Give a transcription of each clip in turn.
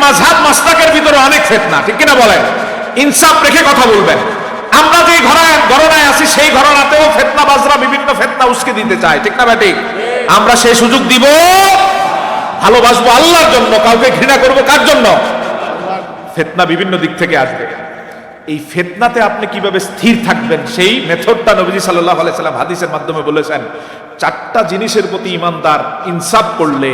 মাযহাব মাসলাকের ভিতরে অনেক ফিতনা, ঠিক কিনা বলেন? ইনসাফ রেখে কথা বলবেন। আমরা যে ঘরানায় আছি সেই ঘরানাতেও ফিতনাবাজরা বিভিন্ন ফিতনা উস্কে দিতে চায়, ঠিক না ঠিক? আমরা সেই সুযোগ দিব? ভালোবাসবো আল্লাহর জন্য, কাউকে ঘৃণা করব কার জন্য? ফিতনা বিভিন্ন দিক থেকে আসবে। এই ফিতনাতে আপনি কিভাবে স্থির থাকবেন সেই মেথডটা নবীজি সাল্লাল্লাহু আলাইহি সাল্লাম হাদিসের মাধ্যমে বলেছেন। চারটা জিনিসের প্রতি ঈমানদার ইনসাফ করলে,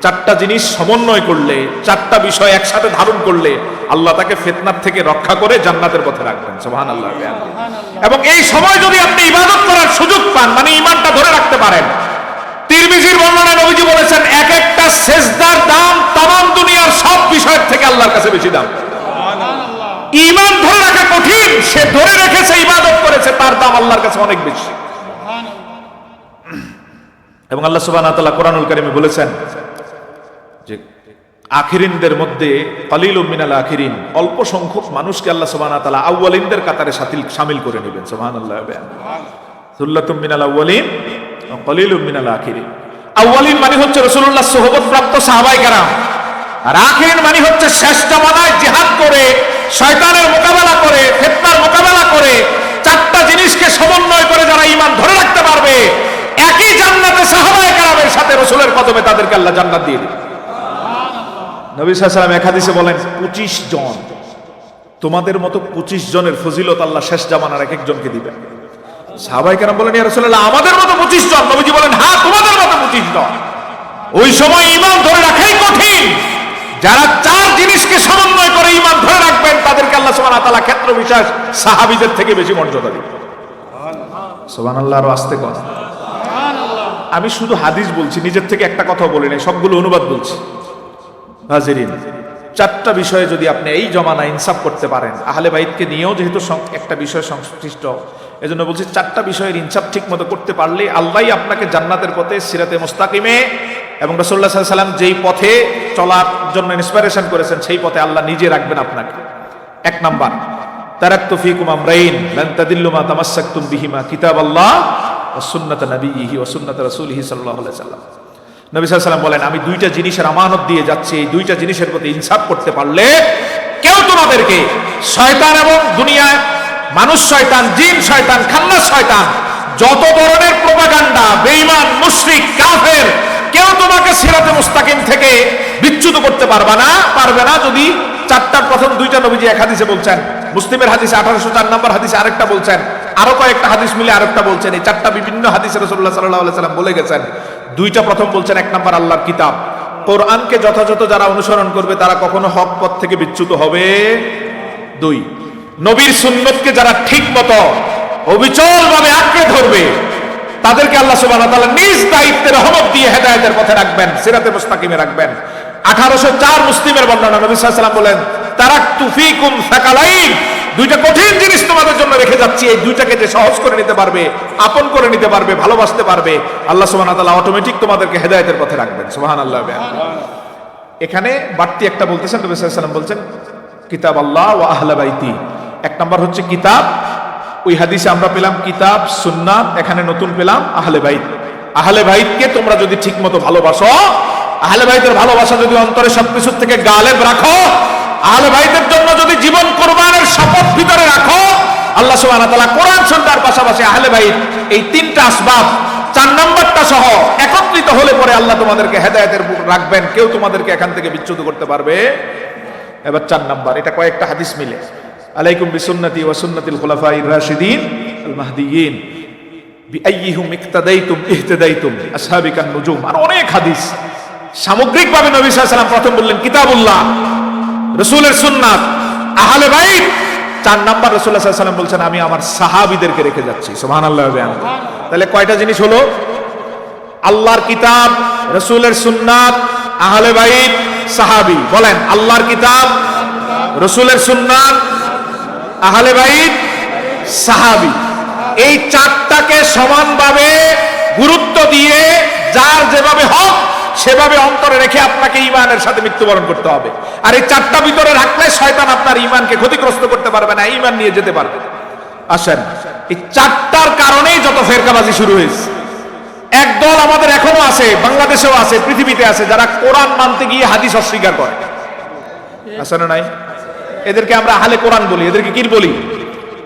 চারটা জিনিস সমন্বয় করলে, চারটা বিষয় একসাথে ধারণ করলে আল্লাহ তাকে ফিতনার থেকে রক্ষা করে জান্নাতের পথে রাখবেন। সুবহানাল্লাহ। এবং এই সময় যদি আপনি ইবাদত করার সুযোগ পান, মানে ঈমানটা ধরে রাখতে পারেন, তিরমিজির বর্ণনায় নবীজি বলেছেন এক একটা সেজদার দাম তামাম দুনিয়ার সব বিষয়ের থেকে আল্লাহর কাছে বেশি দাম। ঈমান ধরে রাখা কঠিন, সে ধরে রেখেছে, ইবাদত করেছে, তার দাম আল্লাহর কাছে অনেক বেশি। এবং আল্লাহ সুবহানাহু ওয়া তাআলা কোরআনুল কারীমে বলেছেন যে আখিরিনদের মধ্যে কালিলুম মিনাল আখিরিন, অল্প সংখ্যক মানুষকে আল্লাহ সুবহানাহু ওয়া তাআলা আউয়ালিনদের কাতারে শামিল করে নেবেন। সুবহানাল্লাহ। সুল্লাতুম মিনাল আউয়ালিন ওয়া কালিলুম মিনাল আখিরিন। আউয়ালিন মানে হচ্ছে রাসূলুল্লাহ সুহবত প্রাপ্ত সাহাবায়ে কেরাম, আর আখিরিন মানে হচ্ছে শেষ জামানায় জিহাদ করে, শয়তানের মোকাবেলা করে, ফিতনার মোকাবেলা করে, চারটা জিনিসকে সমন্বয় করে যারা ঈমান ধরে রাখতে পারবে, একই জান্নাতে সাহাবায়ে কেরামের সাথে রাসূলের কদমে তাদেরকে আল্লাহ জান্নাত দিয়ে দিবেন। নবী সাল্লাল্লাহু আলাইহি ওয়াসাল্লাম এক হাদিসে বলেন 25 জন, তোমাদের মতো 25 জনের ফজিলত আল্লাহ শেষ জামানার এক একজনকে দিবেন। সাহাবায়ে কেরাম বলেন, ইয়া রাসূলুল্লাহ, আমাদের মতো 25 জন? নবীজি বলেন, হ্যাঁ, তোমাদের মতো 25 জন। ওই সময় ঈমান ধরে রাখাই কঠিন। যারা চার জিনিসকে সমন্বয় করে ঈমান ধরে রাখবেন তাদেরকে আল্লাহ সুবহানাহু ওয়া তাআলা ক্ষেত্র বিশেষ সাহাবীদের থেকে বেশি মর্যাদা দিবেন। সুবহানাল্লাহ। আর আস্তে কথা, আমি শুধু হাদিস বলছি, নিজের থেকে একটা কথা বলি নাই, সবগুলো অনুবাদ বলছি। হাজিরিন, চারটা বিষয়ে যদি আপনি এই জমানা ইনসাফ করতে পারেন, আহলে বাইতকে নিয়েও যেহেতু একটা বিষয় সংশ্লিষ্ট, এজন্য বলছি চারটা বিষয়ের ইনসাফ ঠিক মতো করতে পারলে আল্লাহই আপনাকে জান্নাতের পথে সিরাতে মুস্তাকিমে এবং রাসূলুল্লাহ সাল্লাল্লাহু আলাইহি ওয়াসাল্লাম যেই পথে চলার জন্য ইন্সপিরেশন করেছেন সেই পথে আল্লাহ নিজে রাখবেন আপনাকে। এক নাম্বার, তারাকতু ফীকুম আমরাইন লান তাদিল্লু মা তামাসসাকতুম বিহিমা, কিতাবাল্লাহ ওয়া সুন্নাত নবিয়্যিহি ওয়া সুন্নাত রাসূলিহি সাল্লাল্লাহু আলাইহি ওয়াসাল্লাম। নবী সাল্লাল্লাহু আলাইহি ওয়াসাল্লাম বলেন, আমি দুইটা জিনিসের আমানত দিয়ে যাচ্ছি, এই দুইটা জিনিসের প্রতি ইনসাফ করতে পারলে কেউ তোমাদেরকে, শয়তান এবং দুনিয়ায় মানুষ শয়তান, জিন শয়তান, খান্নাস শয়তান, যত ধরনের প্রোপাগান্ডা, বেঈমান, মুশরিক, কাফের, কেউ তোমাকে সিরাতে মুস্তাকিম থেকে বিচ্যুত করতে পারবে না যদি চারটার প্রথম দুইটা নবীজি এক হাদিসে বলছেন। মুসলিমের হাদিসে 1804 নম্বর হাদিসে আরেকটা বলছেন, আরো কয়েকটা হাদিস মিলে আরেকটা বলছেন। এই চারটা বিভিন্ন হাদিসে রাসূলুল্লাহ সাল্লাল্লাহু আলাইহি ওয়াসাল্লাম বলে গেছেন। দুইটা প্রথম বলছেন, এক নাম্বার আল্লাহর কিতাব, কোরআনকে যথাযথ যারা অনুসরণ করবে তারা কখনো হক পথ থেকে বিচ্যুত হবে। দুই, নবীর সুন্নতকে যারা ঠিক মতো অবিচল ভাবে আঁকড়ে ধরবে তাদেরকে আল্লাহ সুবহানাহু ওয়া তাআলা নিজ দায়িত্বে রহমত দিয়ে হেদায়েতের পথে রাখবেন, সিরাতে মুস্তাকিমে রাখবেন। 1804 মুসলিমের বর্ণনা, নবী সাল্লাল্লাহু আলাইহি ওয়াসাল্লাম বলেন, তারাকতু ফীকুম সাকালাইন, দুইটা কঠিন জিনিস তোমাদের জন্য রেখে যাচ্ছি, এই দুইটাকে যে সহজ করে নিতে পারবে, আপন করে নিতে পারবে, ভালোবাসতে পারবে, আল্লাহ সুবহানাহু ওয়া তাআলা অটোমেটিক তোমাদেরকে হেদায়েতের পথে রাখবেন। সুবহানাল্লাহ। এখানে বাড়তি একটা বলতেছেন, নবী সাল্লাল্লাহু আলাইহি ওয়াসাল্লাম বলছেন কিতাব আল্লাহ ওয়া আহলে বাইতি। এক নাম্বার হচ্ছে কিতাব, ওই হাদিসে আমরা পেলাম কিতাব সুন্নাত, এখানে নতুন পেলাম আহলে বাইত। আহলে বাইতকে তোমরা যদি ঠিকমতো ভালোবাসো, আহলে বাইতের ভালোবাসা যদি অন্তরে সবকিছু থেকে গালেব রাখো, আহলে বাইতের জন্য যদি জীবন কোরবানের শপথ ভিতরে রাখো, আল্লাহ সুবহানাহু ওয়া তাআলা কোরআন সুন্নাহর পাশাপাশি আহলে বাইত এই তিনটা আসবাব, 4 নাম্বারটা সহ একত্রিত হলে পরে আল্লাহ তোমাদেরকে হেদায়েতের বুক রাখবেন, কেউ তোমাদেরকে এখান থেকে বিচ্যুত করতে পারবে। এবার 4 নাম্বার, এটা কয়েকটা হাদিস মিলে, আলাইকুম বিসুন্নতি ওয়া সুন্নাতিল খুলাফাইর রাশিদিন আল মাহদিয়িন বিআইয়িহিম ইক্তাদাইতুম ইহতাদাইতুম আসহাবিকান নুজুম। আর অনেক হাদিস। সামগ্রিকভাবে নবী সাল্লাল্লাহু আলাইহি ওয়াসাল্লাম প্রথম বললেন কিতাবুল্লাহ, রাসূলের সুন্নাত, আহলে বাইত। 4 নাম্বার রাসূলুল্লাহ সাল্লাল্লাহু আলাইহি ওয়াসাল্লাম বলছেন, আমি আমার সাহাবীদেরকে রেখে যাচ্ছি। সুবহানাল্লাহ। তাহলে কয়টা জিনিস হলো? আল্লাহর কিতাব, রাসূলের সুন্নাত, আহলে বাইত, সাহাবী। বলেন, আল্লাহর কিতাব, রাসূলের সুন্নাত, আহলে বাইত, সাহাবী। এই চারটাকে সমানভাবে গুরুত্ব দিয়ে যার যেভাবে হক সেভাবে অন্তরে রেখে আপনাকে ঈমানের সাথে মৃত্যুবরণ করতে হবে। আর এই চারটা ভিতরে রাখলে শয়তান আপনার ঈমানকে ক্ষতিগ্রস্ত করতে পারবে না, ঈমান নিয়ে যেতে পারবে। আসেন, এই চারটার কারণেই যত ফেরকাবাজি শুরু হয়েছে। একদল আমাদের এখনো আছে, বাংলাদেশেও আছে, পৃথিবীতে আছে, যারা কোরআন মানতে গিয়ে হাদিস অস্বীকার করে। আছে না নাই? এদেরকে আমরা আহলে কোরআন বলি। এদেরকে কি বলি?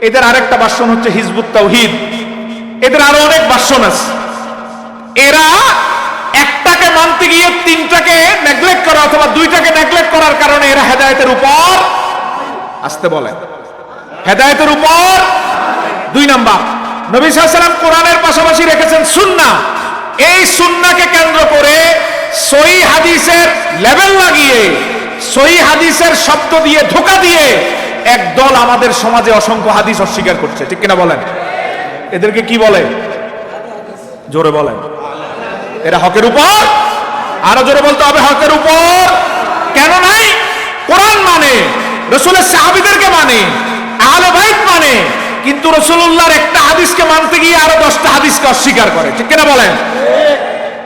এদের আরেকটা ভাষণ হচ্ছে হিজবুত তাওহীদ। এদের আরো অনেক ভাষণ আছে। এরা একটাকে মানতে গিয়ে তিনটাকে নেগলেক্ট করে অথবা দুইটাকে নেগলেক্ট করার কারণে এরা হেদায়েতের উপর, আসতে বলেন, হেদায়েতের উপর 2 নাম্বার। নবী সাল্লাল্লাহু আলাইহি ওয়াসাল্লাম কোরআনের পাশাপাশি রেখেছেন সুন্নাহ। এই সুন্নাহকে কেন্দ্র করে সহিহ হাদিসের লেভেল লাগিয়ে, সহিহ হাদিসের শব্দ দিয়ে ধোঁকা দিয়ে একদল আমাদের সমাজে অসংখ্য হাদিস অস্বীকার করছে, ঠিক কিনা বলেন? এদেরকে কি বলে? জোরে বলেন। এরা হকের উপর, আরো জোরে বলতে হবে, হকের উপর। কেন নাই? কোরআন মানে, রাসূলের সাহাবীদেরকে মানে, আহলে বাইত মানে, কিন্তু রাসূলুল্লাহর একটা হাদিসকে মানতে গিয়ে আরো 10টা হাদিসকে অস্বীকার করে, ঠিক কিনা বলেন?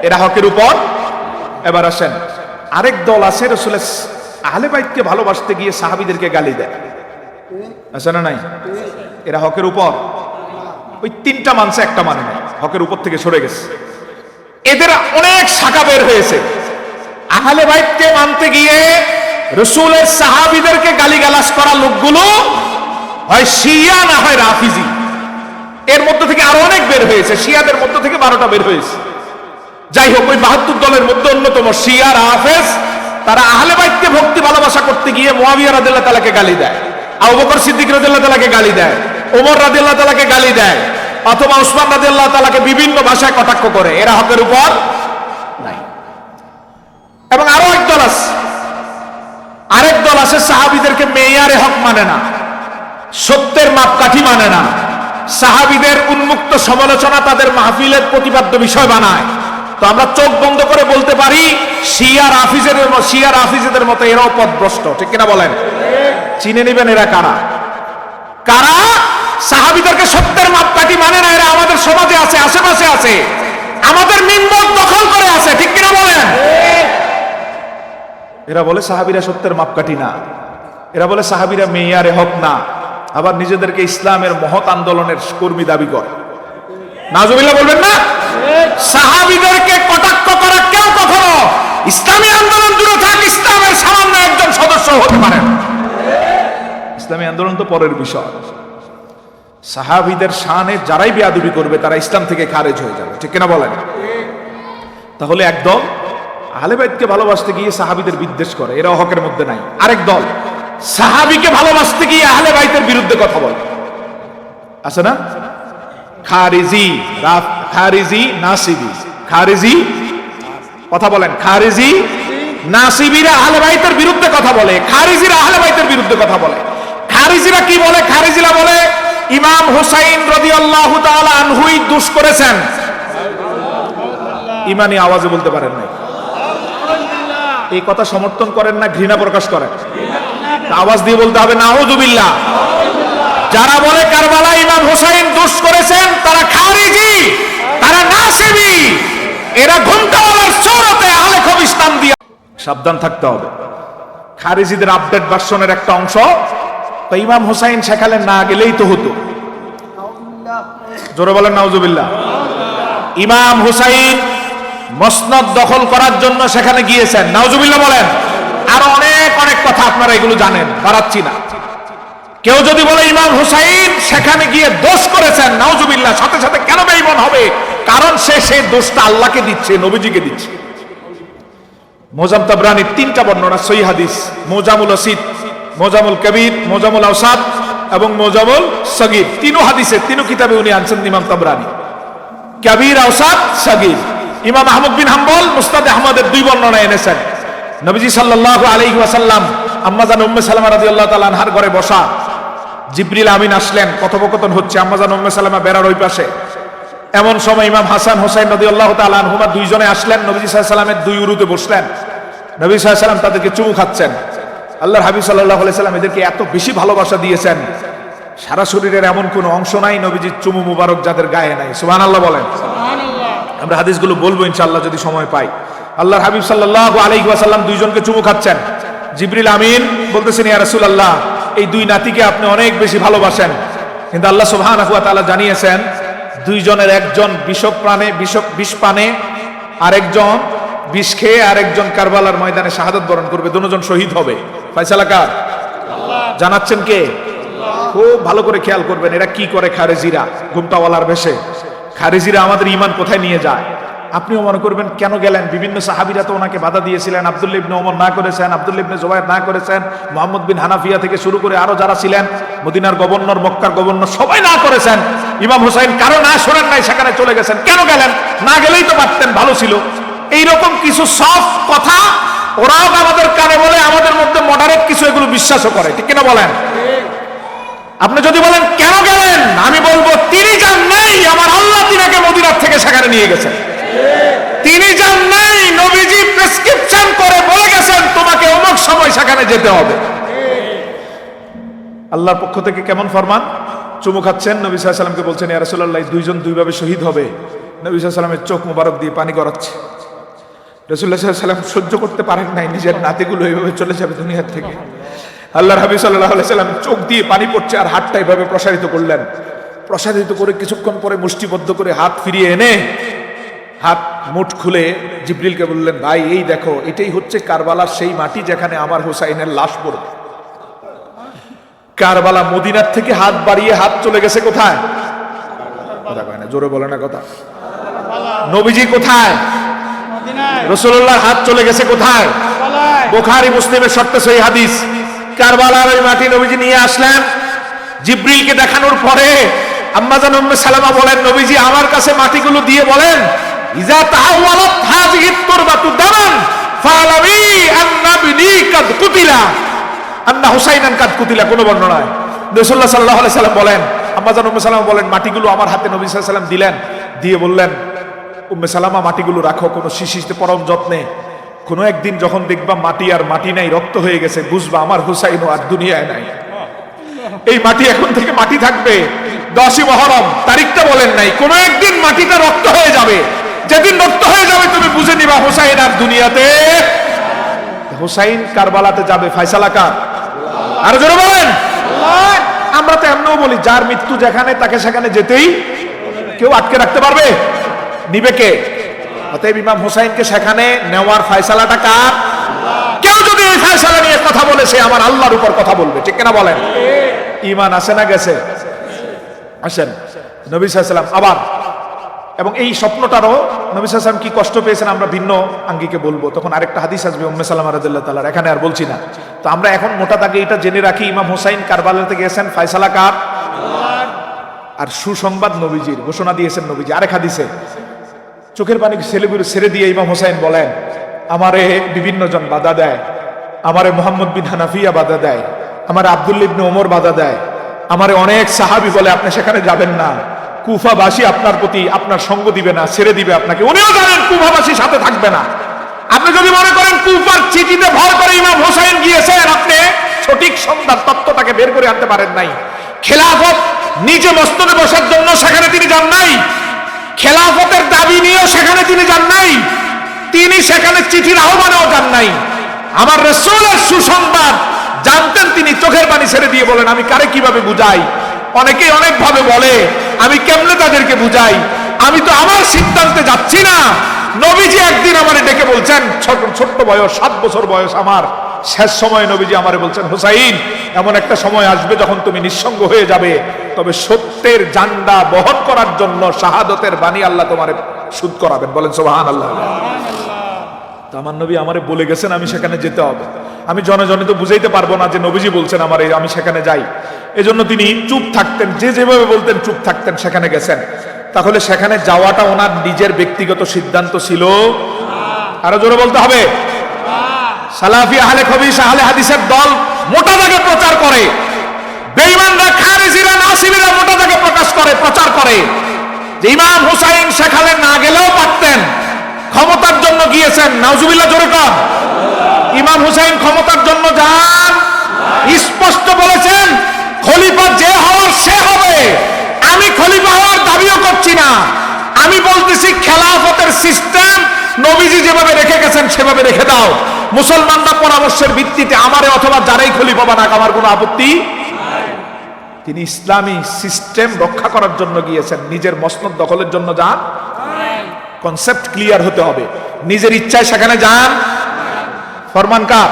এরা হকের উপর। এবার আসেন, আরেক দল আছে রাসূলের আহলে বাইতকে ভালোবাসতে গিয়ে সাহাবীদেরকে গালি দেয়, আছে না নাই? এরা হকের উপর। ওই 3টা মানছে, একটা মানে নাই, হকের উপর থেকে সরে গেছে। এদের অনেক শাখা বের হয়েছে। আহলে বাইতকে মানতে গিয়ে রাসূলের সাহাবীদেরকে গালিগালাজ করা লোকগুলো হয় শিয়া না হয় রাফিজি। এর মধ্যে থেকে আরো অনেক বের হয়েছে। শিয়াদের মধ্যে থেকে 12টা বের হয়েছে। যাই হোক, ওই 72 দলের মধ্যে অন্যতম শিয়া রাফেজ। তারা আহলে বাইতকে ভক্তি ভালোবাসা করতে গিয়ে মুয়াবিয়া রাদিয়াল্লাহু তাআলাকে গালি দেয়, আবু বকর সিদ্দিক রাদিয়াল্লাহু তাআলাকে গালি দেয়, ওমর রাদিয়াল্লাহু তাআলাকে গালি দেয়, অথবা উসমান রাদিয়াল্লাহু তাআলাকে বিভিন্ন ভাষায় কটাক্ষ করে। এরা হকের উপর নাই। এবং আরো একদল আছে, আরেক দল আছে সাহাবীদেরকে মেয়ারে হক মানে না, সত্যের মাপকাঠি মানে না, সাহাবীদের উন্মুক্ত সমালোচনা তাদের মাহফিলের প্রতিপাদ্য বিষয় বানায়। তো আমরা চোখ বন্ধ করে বলতে পারি শিয়া রাফিজেদের মতো এরাও পথভ্রষ্ট, ঠিক কিনা বলেন? চিনে নেবেন এরা কারা। কারা সাহাবীদেরকে সত্যের মাপকাঠি মানে না, এরা আমাদের সমাজে আছে, আশেপাশে আছে, আমাদের মিম্বর দখল করে আছে, ঠিক কিনা বলেন? এরা বলে সাহাবীরা সত্যের মাপকাঠি না, এরা বলে সাহাবীরা মেয়ারে হক না, আবার নিজেদেরকে ইসলামের মহৎ আন্দোলনের কর্মী দাবি করে। নাউজুবিল্লাহ বলবেন না? সাহাবীদেরকে কটাক্ষ করা কেউ কখনো ইসলামী আন্দোলন দূরে থাক, ইসলামের সামান্য একজন সদস্য হতে পারে না। ইসলামী আন্দোলন তো পরের বিষয়। সাহাবীদের শানে যারাই বেয়াদবি করবে তারা ইসলাম থেকে খারেজ হয়ে যাবে, ঠিক কিনা বলেন? তাহলে একদল আহলে বাইতকে ভালোবাসতে গিয়ে সাহাবীদের বিদ্বেষ করে, এরাও হকের মধ্যে নাই। আরেক দল সাহাবীকে ভালোবাসতে গিয়ে আহলে বাইতের বিরুদ্ধে কথা বলে, আছে না? খারিজি, নাসিবি, খারিজি, কথা বলেন, খারিজি নাসিবিরা আহলে বাইতের বিরুদ্ধে কথা বলে, খারিজিরা আহলে বাইতের বিরুদ্ধে কথা বলে। খারিজিরা কি বলে? খারিজিরা বলে ইমাম হুসাইন রাদিয়াল্লাহু তাআলা আনহুই দোষ করেছেন। ইমানি আওয়াজে বলতে পারেন না, এই কথা সমর্থন করেন না, ঘৃণা প্রকাশ করেন? আওয়াজ দিয়ে বলতে হবে নাউযুবিল্লাহ। যারা বলে কারবালায় ইমাম হুসাইন দোষ করেছেন তারা খারিজি, তারা নাসিবি, এরা ঘুমটাওয়ালার সূরতে আহলে খবিস নাম দিয়ে। সাবধান থাকতে হবে। খারিজিদের আপডেট ভার্সনের একটা অংশ, তো ইমাম হুসাইন সেখানে না গেলেই তো হতো। জোরে বলেন নাউযুবিল্লাহ। ইমাম হুসাইন মসনদ দখল করার জন্য সেখানে গিয়েছেন, নাউযুবিল্লাহ বলেন। আরো অনেক অনেক কথা আপনারা এগুলো জানেন, বাড়াচ্ছি না। কেউ যদি বলে ইমাম হুসাইন সেখানে গিয়ে দোষ করেছেন, নাউযুবিল্লাহ, সাথে সাথে কেন বেঈমান হবে? কারণ সে সেই দোষটা আল্লাহকে দিচ্ছে, নবীজিকে দিচ্ছে। মোজাম তাবরানির 3টা বর্ণনা সহিহ হাদিস, মোজামুল ওসিত, মোজামুল কবির, মোজামুল আওসাত এবং মোজামুল সগীর, 3 হাদিসে 3 কিতাবে উনি আনছেন ইমাম তাবরানি, কবির, আওসাত, সগীর। ইমাম আহমদ বিন হাম্বল মুসনাদ আহমদের 2 বর্ণনা এনেছেন। নবীজি সাল্লাল্লাহু আলাইহি ওয়াসাল্লাম আম্মাজান উম্মে সালামা রাদিয়াল্লাহু তাআলা আনহার ঘরে বসা, জিবরিল আমিন আসলেন, কথোপকথন হচ্ছে, আম্মাজান উম্মে সালামা বেড়ার ওই পাশে। এমন সময় ইমাম হাসান হোসেন রাদিয়াল্লাহু তাআলা আনহুমা 2 জনে আসলেন, নবীজি সাল্লাল্লাহু আলাইহি ওয়াসাল্লামের 2 উরুতে বসলেন। নবী সাল্লাল্লাহু আলাইহি ওয়াসাল্লাম তাদেরকে চুমু খাচ্ছেন। আল্লাহর হাবিব সাল্লাল্লাহু আলাইহি ওয়াসাল্লাম এদেরকে এত বেশি ভালোবাসা দিয়েছেন, সারা শরীরের এমন কোনো অংশ নাই নবীজির চুমু মুবারক যাদের গায়ে নাই। সুবহানাল্লাহ বলেন। আমরা হাদিসগুলো বলবো ইনশাআল্লাহ যদি সময় পাই। আল্লাহর হাবিব সাল্লাল্লাহু আলাইহি ওয়াসাল্লাম 2 জনকে চুমু খাচ্ছেন। জিবরিল আমিন বলতেছেন, ইয়া রাসূলুল্লাহ, এই 2 নাতিকে আপনি অনেক বেশি ভালোবাসেন, কিন্তু আল্লাহ সুবহানাহু ওয়া তাআলা জানিয়েছেন 2 জনের একজন বিষ পানে, আরেকজন বিষ খেয়ে আরেকজন কারবালার ময়দানে শাহাদাত বরণ করবে, দুজন শহীদ হবে। ফয়সালা কার? জানাচ্ছেন কে? খুব ভালো করে খেয়াল করবেন, এরা কি করে খারেজিরা, ঘুমটাওয়ালার বেশে। খারেজিরা আমাদের ঈমান কোথায় নিয়ে যায়? আপনিও মনে করবেন কেন গেলেন? বিভিন্ন সাহাবীরা তো ওনাকে বাধা দিয়েছিলেন। আব্দুল্লাহ ইবনে ওমর না করেছেন, আব্দুল্লাহ ইবনে জুবায়ের না করেছেন, মুহাম্মদ বিন হানাফিয়া থেকে শুরু করে আরো যারা ছিলেন, মদিনার গভর্নর, মক্কার গভর্নর, সবাই না করেছেন। ইমাম হুসাইন কারো না শোনেন নাই, সেখানে চলে গেছেন। কেন গেলেন? না গেলেই তো পারতেন, ভালো ছিল। এইরকম কিছু সফট কথা ওরাও আমাদের কানে বলে, আমাদের মধ্যে মডারেট কিছু এগুলো বিশ্বাসও করে, ঠিক কিনা বলেন? আপনি যদি বলেন কেন গেলেন, আমি বলবো তিনি যান নাই, আমার আল্লাহ তিনাকে মদিনার থেকে সেখানে নিয়ে গেছেন। তিনি যান নাই, নবীজি প্রেসক্রিপশন করে বলে গেছেন তোমাকে অমুক সময় সেখানে যেতে হবে। আল্লাহর পক্ষ থেকে কেমন ফরমান? চুমু খাচ্ছেন, নবী সাল্লাল্লাহু আলাইহি ওয়াসাল্লামকে বলছেন ইয়া রাসূলুল্লাহ দুইজন দুইভাবে শহীদ হবে। নবী সাল্লাল্লাহু আলাইহি ওয়াসাল্লামের চোখ মোবারক দিয়ে পানি গড়াচ্ছে। রাসূলুল্লাহ সাল্লাল্লাহু আলাইহি ওয়াসাল্লাম সহ্য করতে পারেন নাই, নিজের নাতিগুলো এইভাবে চলে যাবে দুনিয়া থেকে। আল্লাহর হাবিব সাল্লাল্লাহু আলাইহি ওয়াসাল্লাম চোখ দিয়ে পানি পড়ছে আর হাতটা এইভাবে প্রসারিত করলেন। প্রসারিত করে কিছুক্ষণ পরে মুষ্টিবদ্ধ করে হাত ফিরিয়ে এনে হাত মুঠ খুলে জিবরিলকে বললেন, ভাই এই দেখো, এটাই হচ্ছে কারবালার সেই মাটি যেখানে আমার হুসাইনের লাশ পড়বে। কারবালা, মদিনার থেকে হাত বাড়িয়ে হাত চলে গেছে কোথায়? কথা কয় না, জোরে বলে না কথা। নবীজি কোথায়? রাসূলুল্লাহর হাত চলে গেছে কোথায়? বুখারী মুসলিমের শর্তে সহিহ হাদিস। কারবালার ওই মাটি নবীজি নিয়ে আসলেন। জিবরিলকে দেখানোর পরে আম্মা জান উম্মে সালামা বলেন, নবীজি আমার কাছে মাটিগুলো দিয়ে বলেন, ইজা তাহাওয়ালাত হাযিহি তুরবাতু দামান ফালামি আন্না বিনি কাদ কুতিলা আন্না হুসাইনান কাদ কুতিলা। কোন বর্ণনায় রাসূলুল্লাহ সাল্লাল্লাহু আলাইহি সাল্লাম বলেন, আম্মা জান উম্মে সালামা বলেন, মাটিগুলো আমার হাতে নবী সাল্লাল্লাহু আলাইহি সাল্লাম দিলেন, দিয়ে বললেন, উম্মে সালামা মাটিগুলো রাখো কোনো শিশিতে পরম যত্নে। কোনো একদিন যখন দেখবা মাটি আর মাটি নাই, রক্ত হয়ে গেছে, বুঝবা আমার হুসাইন আর দুনিয়ায় নাই। এই মাটি এখন থেকে মাটি থাকবে। 10ই মুহররম তারিখটা বলেন নাই, কোন একদিন মাটিটা রক্ত হয়ে যাবে। যেদিন রক্ত হয়ে যাবে তুমি বুঝে নিবা হুসাইন আর দুনিয়াতে। হুসাইন কারবালাতে যাবে, ফয়সালা কার? আর জোরে বলেন। আমরা তো এমনও বলি, যার মৃত্যু যেখানে তাকে সেখানে যেতেই, কেউ আটকে রাখতে পারবে? নিবে কে? অতএব ইমাম হুসাইনকে সেখানে নেওয়ার ফয়সালাটা কার? কেউ যদি এই ফয়সালা নিয়ে কথা বলে, সে আমার আল্লাহর উপর কথা বলবে, ঠিক কিনা বলেন? ঈমান আছে না গেছে? আসেন, নবী সাল্লাল্লাহু আলাইহি ওয়াসাল্লাম আবার, এবং এই স্বপ্নটারও নবী সাল্লাল্লাহু আলাইহি ওয়াসাল্লাম কি কষ্ট পেয়েছেন আমরা ভিন্ন আঙ্গিকে বলবো, তখন আরেকটা হাদিস আসবে উম্মে সালামা রাদিয়াল্লাহু তাআলা, এখানে আর বলছি না। তো আমরা এখন মোটা দাগে এটা জেনে রাখি, ইমাম হুসাইন কারবালাতে গেছেন, ফয়সালা কার? আর সুসংবাদ নবীজির, ঘোষণা দিয়েছেন নবীজি। আরেক হাদিসে চোখের পানি ছেড়ে দিয়ে ইমাম হুসাইন বলেন, আমারে বিভিন্ন জন বাধা দেয়, আমারে মুহাম্মদ বিন হানাফিয়া বাধা দেয়, আমার আব্দুল্লাহ ইবনে ওমর বাধা দেয়, আমারে অনেক সাহাবী বলে আপনি সেখানে যাবেন না, কুফাবাসী আপনার প্রতি আপনার সঙ্গ দিবে না, ছেড়ে দিবে আপনাকে। উনিও জানেন কুফাবাসী সাথে থাকবে না। আপনি যদি মনে করেন কুফার চিঠিতে ভর করে ইমাম হুসাইন গিয়েছেন, আপনি সঠিক সন্ধান তত্ত্বটাকে বের করে আনতে পারেন নাই। খেলাফত নিজে মস্তদে বসার জন্য সেখানে তিনি যান নাই, খেলাফতের দাবি নিয়েও সেখানে তিনি যান নাই, তিনি সেখানে চিঠির আহ্বানেও যান নাই। আমার রাসূলের সুসংবাদ জানতেন তিনি, চোখের পানি ছেড়ে দিয়ে বলেন, আমি কারে কিভাবে বুঝাই? অনেকেই অনেক ভাবে বলে, আমি কেমনে তাদেরকে বুঝাই? আমি তো আমার সিদ্ধান্তে যাচ্ছি না। নবীজি একদিন আমারে ডেকে বলছেন, ছোট্ট বয়স, 7 বছর বয়স আমার, শেষ সময় নবীজি আমারে বলছেন, হুসাইন এমন একটা সময় আসবে যখন তুমি নিঃসঙ্গ হয়ে যাবে, তবে সত্যের জান্ডা বহন করার জন্য শাহাদতের বাণী আল্লাহ তোমারে সুদ করাবেন। বলেন সুবহানাল্লাহ। তো আমার নবী আমারে বলে গেছেন আমি সেখানে যেতে হবে। আমি জনে জনে তো বুঝাইতে পারবো না যে নবীজি বলছেন আমারে আমি সেখানে যাই। এজন্য তিনি চুপ থাকতেন, যে যেভাবে বলতেন চুপ থাকতেন, সেখানে গেছেন। তাহলে সেখানে যাওয়াটা ওনার নিজের ব্যক্তিগত সিদ্ধান্ত ছিল? আরো জোরে বলতে হবে। সালাফি আহলে খবিস আহলে হাদিসের দল মোটা দাগে প্রচার করে, বেঈমানরা খারিজিরা নাসিবিরা মোটা দাগে প্রচার করে যে ইমাম হুসাইন সেখানে না গেলেও পারতেন, ক্ষমতার জন্য গিয়েছেন। নাউজুবিল্লাহ, জোরে কর। ইমাম হুসাইন ক্ষমতার জন্য যান, স্পষ্ট বলেছেন খলিফা যে হওয়ার সে হবে, আমি খলিফা হওয়ার দাবিও করছি না। আমি বলতেছি খেলাফতের সিস্টেম নবীজি যেভাবে রেখে গেছেন সেভাবে রেখে দাও। মুসলমানরা পরামর্শের ভিত্তিতে আমারে অথবা যারাই খলিফা বানাক আমার কোনো আপত্তি নাই। তিনি ইসলামী সিস্টেম রক্ষা করার জন্য গিয়েছেন, নিজের মসনদ দখলের জন্য যান। কনসেপ্ট ক্লিয়ার হতে হবে। নিজের ইচ্ছায় সেখানে যান, ফরমান কার?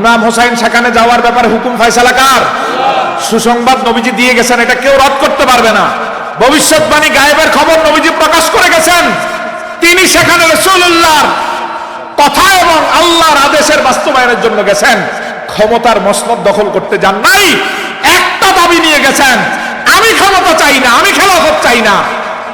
ইমাম হোসাইন সেখানে যাওয়ার ব্যাপারে হুকুম ফয়সালা কার? সুসংবাদ নবীজি দিয়ে গেছেন, এটা কেউ রদ করতে পারবে না। ভবিষ্যৎবাণী গায়েবের খবর নবীজি প্রকাশ করে গেছেন। তিনি সেখানে রাসূলুল্লাহর কথা এবং আল্লাহর আদেশের বাস্তবায়নের জন্য গেছেন, ক্ষমতার মসনদ দখল করতে যান নাই। একটা দাবি নিয়ে গেছেন, আমি ক্ষমতা চাই না, আমি খেলাফত চাই না।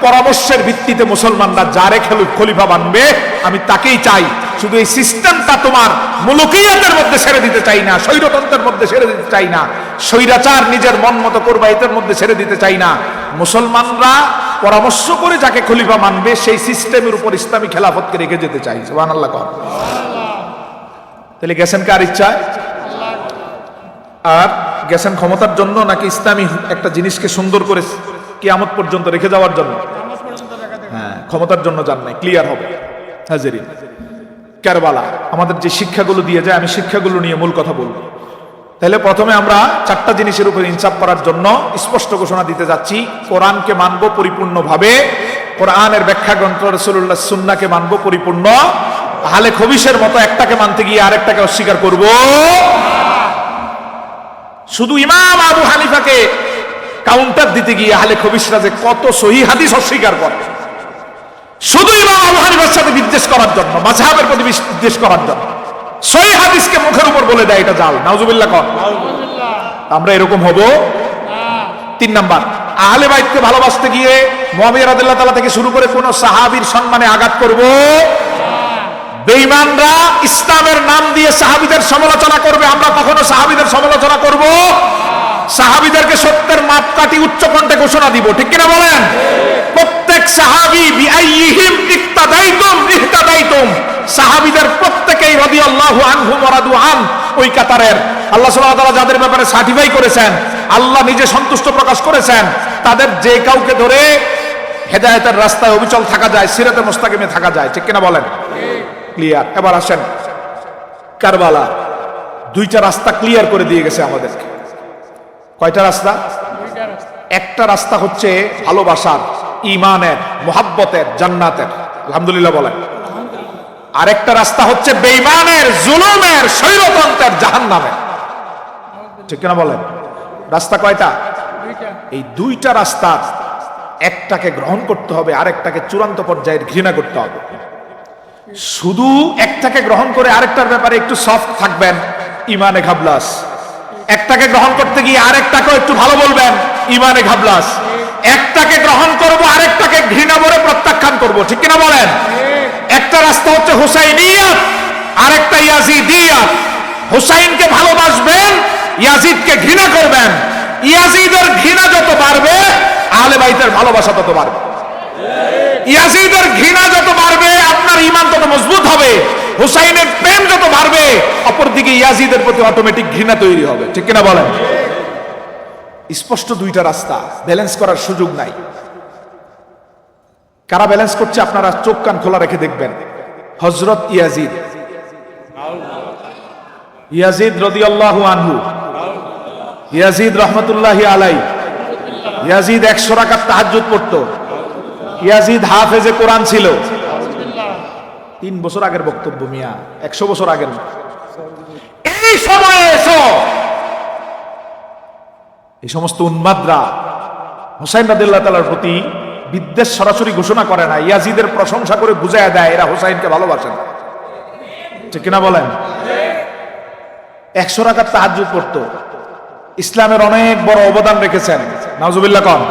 পরামর্শের ভিত্তিতে মুসলমানরা যারে খলিফা বানবে আমি তাকেই চাই, শুধু এই সিস্টেমটা তোমার মুলুকিয়াতের মধ্যে ছেড়ে দিতে চাই না, স্বৈরতন্ত্রের মধ্যে ছেড়ে দিতে চাই না, স্বৈরাচার নিজের মন মতো করবা এটার মধ্যে ছেড়ে দিতে চাই না। মুসলমানরা পরামর্শ করে যাকে খলিফা মানবে সেই সিস্টেমের উপর ইসলামী খেলাফতকে রেখে যেতে চাই। সুবহানাল্লাহ। তাহলে গেছেন কার ইচ্ছায়? আর গেছেন ক্ষমতার জন্য নাকি ইসলামী একটা জিনিসকে সুন্দর করে কিয়ামত পর্যন্ত রেখে যাওয়ার জন্য? হ্যাঁ, ক্ষমতার জন্য যান নাই, ক্লিয়ার হবে। হাজিরিন, কারবালা আমাদের যে শিক্ষাগুলো দিয়ে যায়, আমি শিক্ষাগুলো নিয়ে মূল কথা বলবো। তাহলে প্রথমে আমরা চারটা জিনিসের উপর ইনসাফ করার জন্য স্পষ্ট ঘোষণা দিতে যাচ্ছি। কোরআনকে মানবো পরিপূর্ণভাবে, কোরআনের ব্যাখ্যা গ্রন্থ রাসূলুল্লাহ সুন্নাহকে মানবো পরিপূর্ণ। আহলে খবিশের মতো একটাকে মানতে গিয়ে আরেকটাকে অস্বীকার করব। শুধু ইমাম আবু হানিফাকে কাউন্টার দিতে গিয়ে আহলে খবিশরা যে কত সহিহ হাদিস অস্বীকার করে, শুধু ইমাম আবু হানিফার সাথে বিদ্বেষ করার জন্য, মাযহাবের প্রতি বিদ্বেষ করার জন্য সহিহ হাদিসকে মুখের উপর বলে দেয় এটা জাল। নাউজুবিল্লাহ কর। আমরা এরকম হব? 3 নাম্বার, আহলে বাইতকে ভালোবাসতে গিয়ে মুআবিয়া রাদিয়াল্লাহু তাআলা থেকে শুরু করে কোন সাহাবীর সম্মানে আঘাত করব। বেঈমানরা ইসলামের নাম দিয়ে সাহাবীদের সমালোচনা করবে, আমরা কখনো সাহাবীদের সমালোচনা করব? সাহাবীদেরকে সত্যের মাপকাঠি উচ্চ কণ্ঠে ঘোষণা দিব, ঠিক কিনা বলেন? প্রত্যেক সাহাবী বিআইহিম ইক্তাদাইতুম ইহতাদাইতুম, সাহাবীদের প্রত্যেকেই রাদিয়াল্লাহু আনহুম ওয়া রাদু আন ওই কাতারের। আল্লাহ সুবহানাহু ওয়া তাআলা যাদের ব্যাপারে সার্টিফাই করেছেন, আল্লাহ নিজে সন্তুষ্ট প্রকাশ করেছেন, তাদের যে কাউকে ধরে হেদায়েতের রাস্তায় অবিচল থাকা যায়, সিরাতে মুস্তাকিমে থাকা যায়, ঠিক কিনা বলেন? ক্লিয়ার। এবার আসেন, কারবালা 2টা রাস্তা ক্লিয়ার করে দিয়ে গেছে আমাদেরকে। কয়টা রাস্তা? একটা রাস্তা হচ্ছে ভালোবাসার, ঈমানের, মুহাব্বতের, জান্নাতের, আলহামদুলিল্লাহ বলেন। আরেকটা রাস্তা হচ্ছে বেঈমানের, জুলুমের, স্বৈরতন্ত্রের, জাহান্নামের, ঠিক কিনা বলেন? রাস্তা কয়টা? এই 2টা রাস্তা, একটাকে গ্রহণ করতে হবে, আরেকটাকে চূড়ান্ত পর্যায়ে ঘৃণা করতে হবে। শুধু একটাকে গ্রহণ করে আরেকটার ব্যাপারে একটু সফট থাকবেন, ইমানে ঘাবলাস। একটাকে গ্রহণ করতে গিয়ে আরেকটাকেও একটু ভালো বলবেন, ইমানে ঘাবলাস। একটাকে গ্রহণ করব, আরেকটাকে ঘৃণা করে প্রত্যাখ্যান করব, ঠিক কিনা বলেন? একটা রাস্তা হচ্ছে হুসাইনিয়াত, আরেকটা ইয়াজিদিয়াত। হুসাইনকে ভালোবাসবেন, ইয়াজিদকে ঘৃণা করবেন। ইয়াজিদের ঘৃণা যত বাড়বে, আহলে বাইতের ভালোবাসা তত বাড়বে। ইয়াজিদের ঘৃণা যত বাড়বে, আপনার ঈমান তত মজবুত হবে। হুসাইনের প্রেম যত বাড়বে, অপরদিকে ইয়াজিদের প্রতি অটোমেটিক ঘৃণা তৈরি হবে, ঠিক কিনা বলেন? স্পষ্ট 2টা রাস্তা, ব্যালেন্স করার সুযোগ নাই। কারা ব্যালেন্স করছে আপনারা চোখ কান খোলা রেখে দেখবেন। হযরত ইয়াজিদ, ইয়াজিদ রাদিয়াল্লাহু আনহু, ইয়াজিদ রাহমাতুল্লাহি আলাইহি, ইয়াজিদ 100 রাকাত তাহাজ্জুদ পড়তো। ইয়াজিদ হাফেজে কোরআন ছিল। 3 বছর আগের বক্তব্য মিয়া, 100 বছর আগের। এই সময়ে এসো এই সমস্ত উন্মাদরা হুসাইন রাদিয়াল্লাহু তাআলার প্রতি বিদ্বেষ সরাসরি ঘোষণা করে না, ইয়াজিদের প্রশংসা করে বুঝায় দেয় এরা হুসাইনকে ভালোবাসেন, ঠিক কিনা বলেন? 100 রাকাত তাহাজ্জুদ পড়তো, ইসলামের অনেক বড় অবদান রেখেছেন। নাউজুবিল্লাহ কন।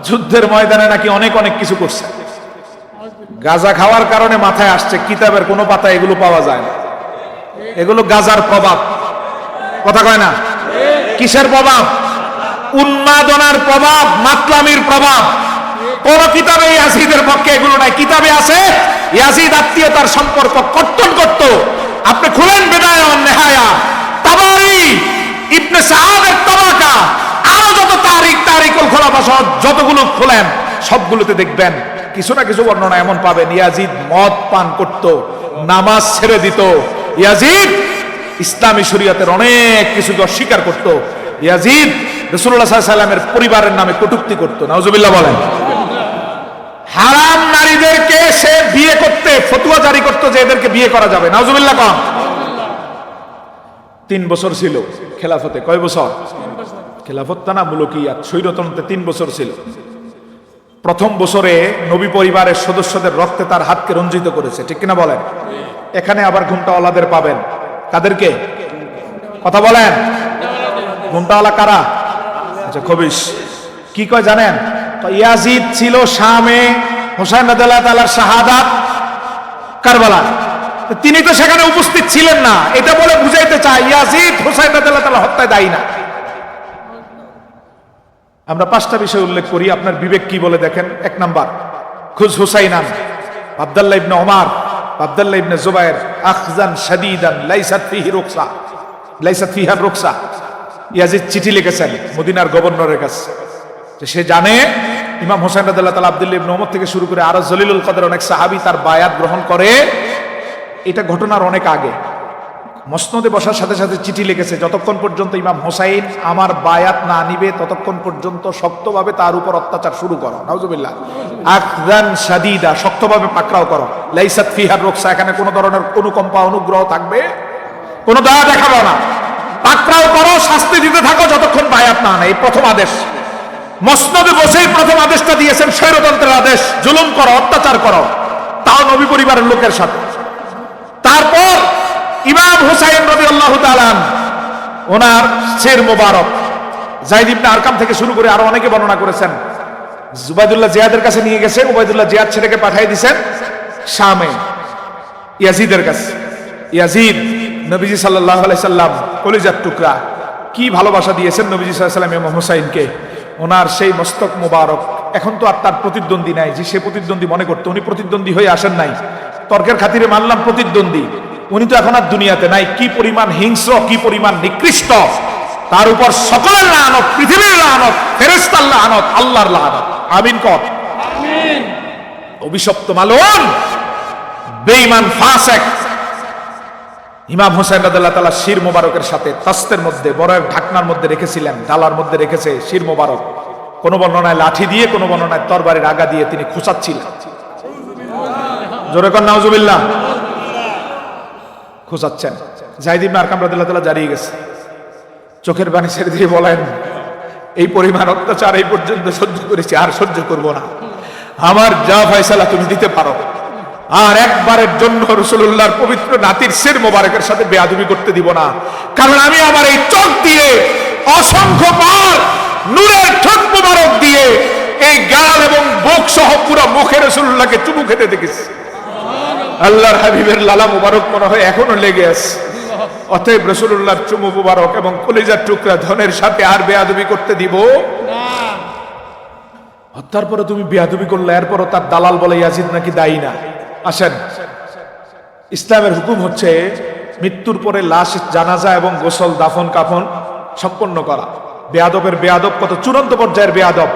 যুদ্ধের ময়দানে নাকি অনেক অনেক কিছু করছে। গাঁজা খাওয়ার কারণে মাথায় আসছে, কিতাবের কোনো পাতা এগুলো পাওয়া যায় না। এগুলো গাঁজার প্রভাব, কথা কয় না? কিসের প্রভাব? উন্মাদনার প্রভাব, মাতলামির প্রভাব। কোন কিতাবে ইয়াজিদের পক্ষে এগুলো নাই। কিতাবে আছে ইয়াজিদ আত্মীয়তার সম্পর্ক কর্তন করত। আপনি খুলেন বিদায়া ওয়ান নিহায়া, তাবারি, ইবনে সাআদের তাবাকা, আরো যত তারিকুল খুলাফা সহ যতগুলো খুলেন সবগুলোতে দেখবেন কিছু না কিছু বর্ণনা এমন পাবেন। ইয়াজিদ মদ পান করত, নামাজ ছেড়ে দিত। ইয়াজিদ ইসলামী শরীয়তের অনেক কিছুকে অস্বীকার করত। ইয়াজিদ রাসূলুল্লাহ সাল্লাল্লাহু আলাইহি ওয়াসাল্লামের পরিবারের নামে কটূক্তি করত। নাউজুবিল্লাহ বলেন। হারাম নারীদেরকে সে বিয়ে করতে ফতোয়া জারি করত যে এদেরকে বিয়ে করা যাবে। নাউজুবিল্লাহ কন। 3 বছর ছিল খেলাফতে। কয় বছর? খেলাফতটা না মুলকিয়াত, স্বৈরতন্ত্রে 3 বছর ছিল। প্রথম বছরে নবী পরিবারের সদস্যদের রক্তে তার হাতকে রঞ্জিত করেছে, ঠিক কিনা বলেন? এখানে আবার ঘুমটাওয়ালাদের পাবেন। কাদেরকে? কথা বলেন। ঘুমটাওয়ালা কারা? আচ্ছা, খবিশ। কি কয় জানেন? ইয়াজিদ ছিল শামে, হোসাইন রাদিয়াল্লাহু তাআলার শাহাদাত কারবালা, তিনি তো সেখানে উপস্থিত ছিলেন না। এটা বলে বুঝাইতে চায় ইয়াজিদ হোসাইন রাদিয়াল্লাহু তাআলা হত্যায় দায়ী না। আমরা 5টা বিষয় উল্লেখ করি, আপনার বিবেক কি বলে দেখেন। 1 নাম্বার, খুজ হুসাইনান আব্দুল্লাহ ইবনে ওমর আব্দুল্লাহ ইবনে জুবায়ের আখজান শাদীদান লাইসাত ফিহি রুকসা, লাইসাত ফিহা রুকসা। ইয়াজিদ চিঠি লিখেছেন মদিনার গভর্নরের কাছে, যে সে জানে ইমাম হোসেন রাদিয়াল্লাহু তাআলা আব্দুল্লাহ ইবনে ওমর থেকে শুরু করে আরো জলিলুল কদর অনেক সাহাবী তার বায়াত গ্রহণ করে। এটা ঘটনার অনেক আগে মসনদে বসার সাথে সাথে চিঠি লিখেছে, যতক্ষণ পর্যন্ত ইমাম হোসাইন আমার বায়াত না নিবে ততক্ষণ পর্যন্ত শক্তভাবে তার উপর অত্যাচার শুরু করো। নাউজুবিল্লাহ। আখদান শাদীদা, শক্তভাবে পাকড়াও করো। লাইসাত ফিহা রুকসা, এখানে কোনো ধরনের অনুকম্পা অনুগ্রহ থাকবে, কোনো দয়া দেখাবো না। পাকড়াও করো, শাস্তি দিতে থাকো যতক্ষণ বায়াত না নেয়। এই প্রথম আদেশ। মসনদে বসেই প্রথম আদেশটা দিয়েছেন স্বৈরতন্ত্রের আদেশ, জুলুম করো, অত্যাচার করো, তাও নবী পরিবারের লোকের সাথে। তারপর ইমাম হুসাইন রাদিয়াল্লাহু তাআলা ওনার শির মোবারক যায়েদ ইবনে আরকাম থেকে শুরু করে আরো অনেকে বর্ণনা করেছেন, উবাইদুল্লাহ জিয়াদের কাছে নিয়ে গেছে। উবাইদুল্লাহ জিয়াদ ছেলেকে পাঠিয়ে দিয়েছেন শামে ইয়াজিদের কাছে। ইয়াজিদ নবীজি সাল্লাল্লাহু আলাইহি সাল্লাম কলিজার টুকরা, কি ভালোবাসা দিয়েছেন নবীজি সাল্লাল্লাহু আলাইহি সাল্লাম ইমাম হুসাইনকে। ওনার সেই মস্তক মোবারক, এখন তো আর তার প্রতিদ্বন্দ্বী নাই, যে সে প্রতিদ্বন্দ্বী মনে করতো, উনি প্রতিদ্বন্দ্বী হয়ে আসেন নাই, তর্কের খাতিরে মানলাম প্রতিদ্বন্দ্বী, উনি তো এখন আর দুনিয়াতে নাই। কি পরিমাণ হিংস্র, কি পরিমাণ নিকৃষ্ট, তার উপর সকলের লানত, পৃথিবীর লানত, ফেরেশতার লানত, আল্লাহর লানত। আমিন কর। আমিন। অভিশপ্ত মালউন, বেঈমান, ফাসিক ইমাম হোসেন রাদিয়াল্লাহু তাআলা শির মোবারকের সাথে তাস্তের মধ্যে, বড় এক ঢাকনার মধ্যে রেখেছিলেন, ডালার মধ্যে রেখেছে শির মোবারক। কোন বর্ণনায় লাঠি দিয়ে, কোন বর্ণনায় তরবারির আগা দিয়ে তিনি খুঁচাচ্ছিলেন। জোরে কর নাউজুবিল্লাহ। খুঁচাচ্ছেন। যায়েদ ইবনে আরকাম রাদিয়াল্লাহু তাআলা জারিয়ে গেছে, চোখের পানি ছেড়ে দিয়ে বলেন, এই পরিমাণ অত্যাচার এই পর্যন্ত সহ্য করেছি, আর সহ্য করব না। আমার যা ফয়সালা তুমি দিতে পারো, আর একবারের জন্য রাসূলুল্লাহর পবিত্র নাতির শির মোবারকের সাথে বেয়াদবি করতে দিব না। কারণ আমি আমার এই চোখ দিয়ে অসংখ্য বার নূরের ঠোঁট মোবারক দিয়ে এই গাল এবং বুক সহ পুরো মুখে রাসূলুল্লাহকে চুমু খেতে দেখেছি। আল্লাহর হাবিবের লালা মুবারক মনে হয় এখনো লেগে আছে। অতএব রাসূলুল্লাহর চুমু মুবারক এবং কলিজার টুকরা ধনের সাথে আর বেয়াদবি করতে দিব না। হত্যার পরে তুমি বেয়াদবি করলে, এরপরও তার দালাল বলে ইয়াজিদ নাকি দায়ী না। আসেন, ইসলামের হুকুম হচ্ছে মৃত্যুর পরে লাশ, জানাজা এবং গোসল, দাফন কাফন সম্পন্ন করা। বেয়াদবের বেয়াদব কত চূড়ান্ত পর্যায়ের বেয়াদব,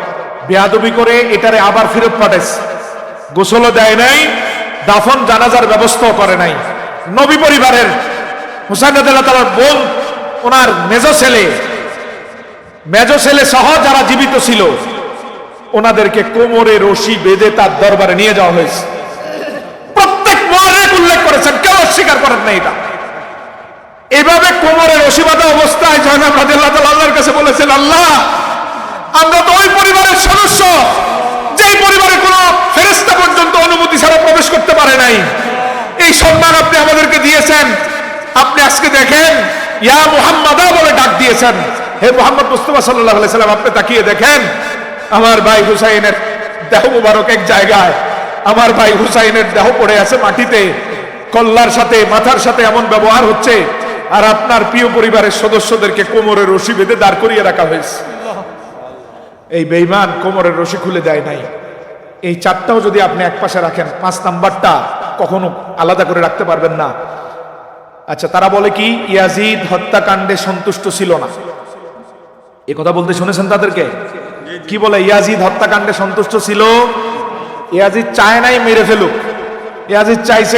বেয়াদবি করে এটারে আবার ফেরত পাঠাইছে, গোসলও দেয় নাই, দাফন জানাজার ব্যবস্থাও করে নাই। নবী পরিবারের হুসাইন রাদিয়াল্লাহু তাআলার বোন, ওনার মেজো ছেলে সহ যারা জীবিত ছিল, ওনাদেরকে কোমরে রশি বেঁধে তার দরবারে নিয়ে যাওয়া হয়েছে। প্রত্যেক মুআররিখ উল্লেখ করেছেন, কেউ অস্বীকার করেন না এটা। এভাবে কোমরে রশি বাঁধা অবস্থায় জয়নাব রাদিয়াল্লাহু তাআলা আল্লাহর কাছে বলেছেন, আল্লাহ, আমরা তো ওই পরিবারের সদস্য যেই পরিবারে কোনো ফেরেশতা পর্যন্ত অনুমতি ছাড়া প্রবেশ করতে পারে নাই। এই সম্মান আপনি আমাদেরকে দিয়েছেন। আপনি আজকে দেখেন, ইয়া মুহাম্মাদা বলে ডাক দিয়েছেন, হে মুহাম্মদ মুস্তাফা সাল্লাল্লাহু আলাইহি সাল্লাম, আপনি তাকিয়ে দেখেন আমার ভাই হুসাইনের দেহ মুবারক এক জায়গায়, আমার ভাই হুসাইনের দেহ পড়ে আছে মাটিতে, কল্লার সাথে, মাথার সাথে এমন ব্যবহার হচ্ছে, আর আপনার প্রিয় পরিবারের সদস্যদেরকে কোমরের রশি বেঁধে দাঁড় করিয়ে রাখা হয়েছে। এই বেঈমান কোমরের রশি খুলে দেয় নাই। এই চারটাও যদি আপনি এক পাশে রাখেন, 5 নাম্বারটা কখনো আলাদা করে রাখতে পারবেন না। আচ্ছা, তারা বলে কি ইয়াজিদ হত্যাকাণ্ডে সন্তুষ্ট ছিল না, এ কথা বলতে শুনেছেন তাদেরকে? কি বলে? ইয়াজিদ হত্যাকাণ্ডে সন্তুষ্ট ছিল। ইয়াজিদ চায় নাই মেরে ফেলুক, ইয়াজিদ চাইছে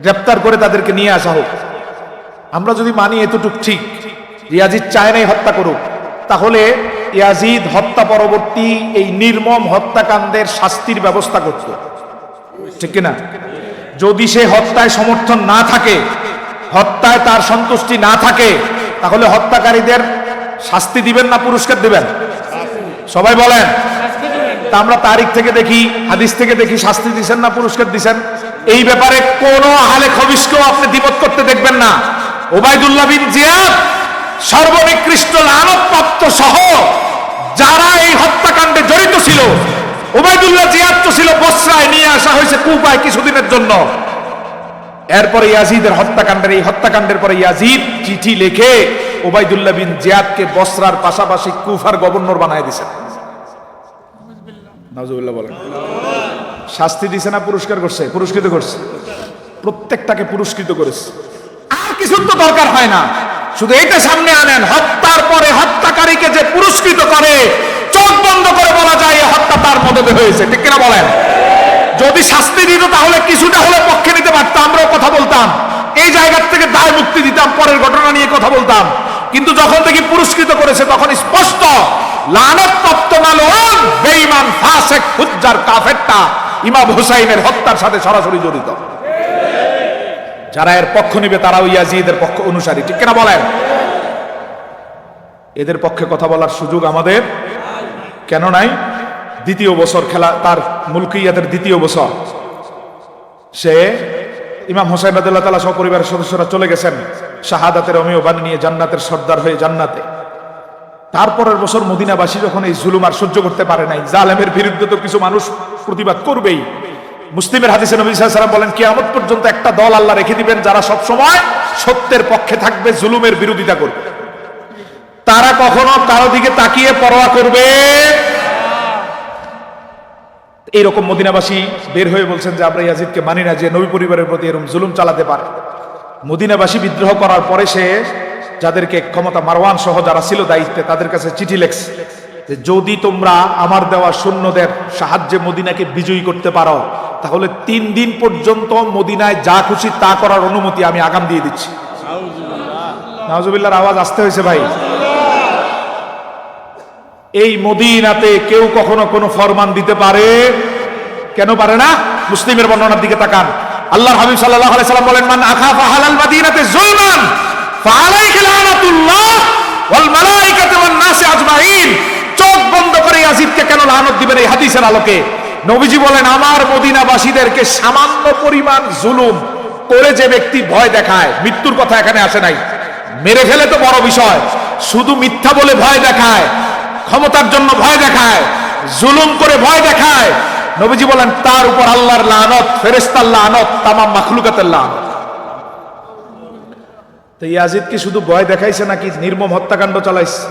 গ্রেপ্তার করে তাদেরকে নিয়ে আসা হোক। আমরা যদি মানি এতটুক ঠিক, ইয়াজিদ চায় নাই হত্যা করুক, তাহলে ইয়াজিদ হত্যা পরবর্তী এই নির্মম হত্যাকাণ্ডের শাস্তির ব্যবস্থা করত, ঠিক কিনা? যদি সে হত্যায় সমর্থন না থাকে, হত্যায় তার সন্তুষ্টি না থাকে, তাহলে হত্যাকারীদের শাস্তি দিবেন না পুরস্কার দিবেন? সবাই বলেন। তা আমরা তারিখ থেকে দেখি, হাদিস থেকে দেখি, শাস্তি দিচ্ছেন না পুরস্কার দিচ্ছেন? এই ব্যাপারে কোন আহলে খবিশকেও আপনি দ্বিমত করতে দেখবেন না। ওবাইদুল্লাহ বিন জিয়াদ সর্বনিকৃষ্ট লানতপ্রাপ্ত সহ যারা এই হত্যাকাণ্ডে জড়িত ছিল, ওবাইদুল্লাহ জিয়াদ তো ছিল বসরায়, নিয়ে আসা হয়েছে কুফায় কিছুদিনের জন্য। এরপরে ইয়াজিদের হত্যাকাণ্ডের, এই হত্যাকাণ্ডের পরে ইয়াজিদ চিঠি লিখে ওবাইদুল্লাহ বিন জিয়াদকে বসরার পাশাপাশি কুফার গভর্নর বানায় দিয়েছেন। নাউজুবিল্লাহ বলেন। শাস্তি দিছে না পুরস্কার করছে? পুরস্কৃত করছে, প্রত্যেকটাকে পুরস্কৃত করেছে। আর কিছু তো দরকার হয় না, শুধু এটা সামনে আনেন, হত্যার পরে হত্যাকারীকে যে পুরস্কৃত করে চোখ বন্ধ করে বলা যায় এই হত্যা তার মদদে হয়েছে, ঠিক কিনা বলেন? যদি শাস্তি দিত তাহলে কিছুটা হলে পক্ষে নিতে পারতাম, আমরাও কথা বলতাম, এই জায়গা থেকে দায় মুক্তি দিতাম, পরের ঘটনা নিয়ে কথা বলতাম। কিন্তু যখন থেকে পুরস্কৃত করেছে তখন স্পষ্ট লানতপ্রাপ্ত মালউন বেঈমান ফাসিক ফুজ্জার কাফেরটা ইমাম হুসাইনের হত্যার সাথে সরাসরি জড়িত। যারা এর পক্ষ নিবে তারাও ইয়াজিদের পক্ষ অনুসারী, ঠিক কিনা বলেন? এদের পক্ষে কথা বলার সুযোগ আমাদের কেন নাই? দ্বিতীয় বছর খেলা, তার মুলকিয়াতের দ্বিতীয় বছর, সে ইমাম হোসেন রাদিয়াল্লাহু তাআলা সহ পরিবারের সদস্যরা চলে গেছেন শাহাদাতের অমীয় বাণী নিয়ে জান্নাতের সর্দার হয়ে জান্নাতে। তারপরের বছর মদিনাবাসী যখন এই জুলুম আর সহ্য করতে পারে নাই, জালেমের বিরুদ্ধে তো কিছু মানুষ প্রতিবাদ করবেই। মুসলিমের হাদিসে নবী সাল্লাল্লাহু আলাইহি ওয়াসাল্লাম বলেন, কিয়ামত পর্যন্ত একটা দল আল্লাহ রেখে দিবেন যারা সব সময় সত্যের পক্ষে থাকবে, জুলুমের বিরোধিতা করবে। তারা কখনো কারো দিকে তাকিয়ে পরোয়া করবে। এইরকম মদিনাবাসী বের হয়ে বলছেন যে আমরা ইয়াজিদকে মানি না, যে নবী পরিবারের প্রতি এরকম জুলুম চালাতে পারে। মদিনাবাসী বিদ্রোহ করার পরে সে যাদেরকে ক্ষমতা, মারওয়ান সহ যারা ছিল দায়িত্বে, তাদের কাছে চিঠি লেখছে যে যদি তোমরা আমার দেওয়া সৈন্যদের সাহায্যে মদিনাকে বিজয়ী করতে পারো তাহলে 3 দিন পর্যন্ত মদিনায় যা খুশি তা করার অনুমতি আমি আগাম দিয়ে দিচ্ছি। নাউজুবিল্লাহর আওয়াজ আসতে হয়েছে ভাই। এই মদিনাতে কেউ কখনো কোনো ফরমান দিতে পারে? কেন পারে না? মুসলিমের বর্ণনার দিকে তাকান। আল্লাহর হাবিব সাল্লাল্লাহু আলাইহি সাল্লাম বলেন, মান আখাফা হালাল মাদিনাতে যুলমান ফাআলাইহি লানাতুল্লাহ ওয়াল মালাইকাতু ওয়ান নাস আজমাইন। চোখ বন্ধ করে ইয়াজিদকে কেন লানত দিবেন এই হাদিসের আলোকে? নবীজি বলেন, আমার মদিনাবাসীদেরকে সামান্য পরিমাণ জুলুম করে যে ব্যক্তি ভয় দেখায়, মৃত্যুর কথা এখানে আসে নাই, মেরে ফেলে তো বড় বিষয়, শুধু মিথ্যা বলে ভয় দেখায়, ক্ষমতার জন্য ভয় দেখায়, জুলুম করে ভয় দেখায়, নবীজি বলেন তার উপর আল্লাহর লানত, ফেরেশতার লানত, তামাম মাখলুকাতের লানত। তো ইয়াজিদ কি শুধু ভয় দেখাইছে নাকি নির্মম হত্যাকাণ্ড চালাইছে?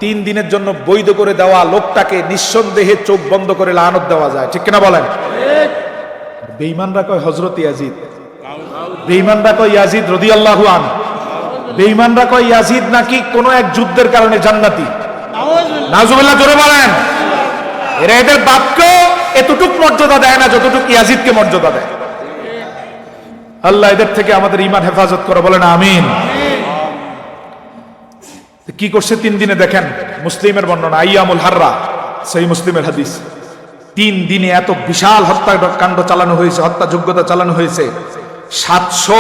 3 দিনের জন্য বৈধ করে দেওয়া লোকটাকে নিঃসন্দেহে চোখ বন্ধ করে লানত দেওয়া যায়, ঠিক কিনা বলেন? বেঈমানরা কয় হযরত ইয়াজিদ, বেঈমানরা কয় ইয়াজিদ রাদিয়াল্লাহু আনহু, বেঈমানরা কয় ইয়াজিদ নাকি কোন এক যুদ্ধের কারণে জান্নাতি। নাউজুবিল্লাহ, জোরে বলেন। এরা এদের বাপকে এতটুকু মর্যাদা দেয় না যতটুকু ইয়াজিদকে মর্যাদা দেয়। আল্লাহ এদের থেকে আমাদের ঈমান হেফাজত করে, বলেন আমিন। কি করছে 3 দিনে? দেখেন মুসলিমের বর্ণনা, আইয়ামুল হাররা, সহিহ মুসলিমের হাদিস। 3 দিনে এত বিশাল হত্যাকাণ্ড চালানো হয়েছে, হত্যাযোগ্যতা চালানো হয়েছে। 700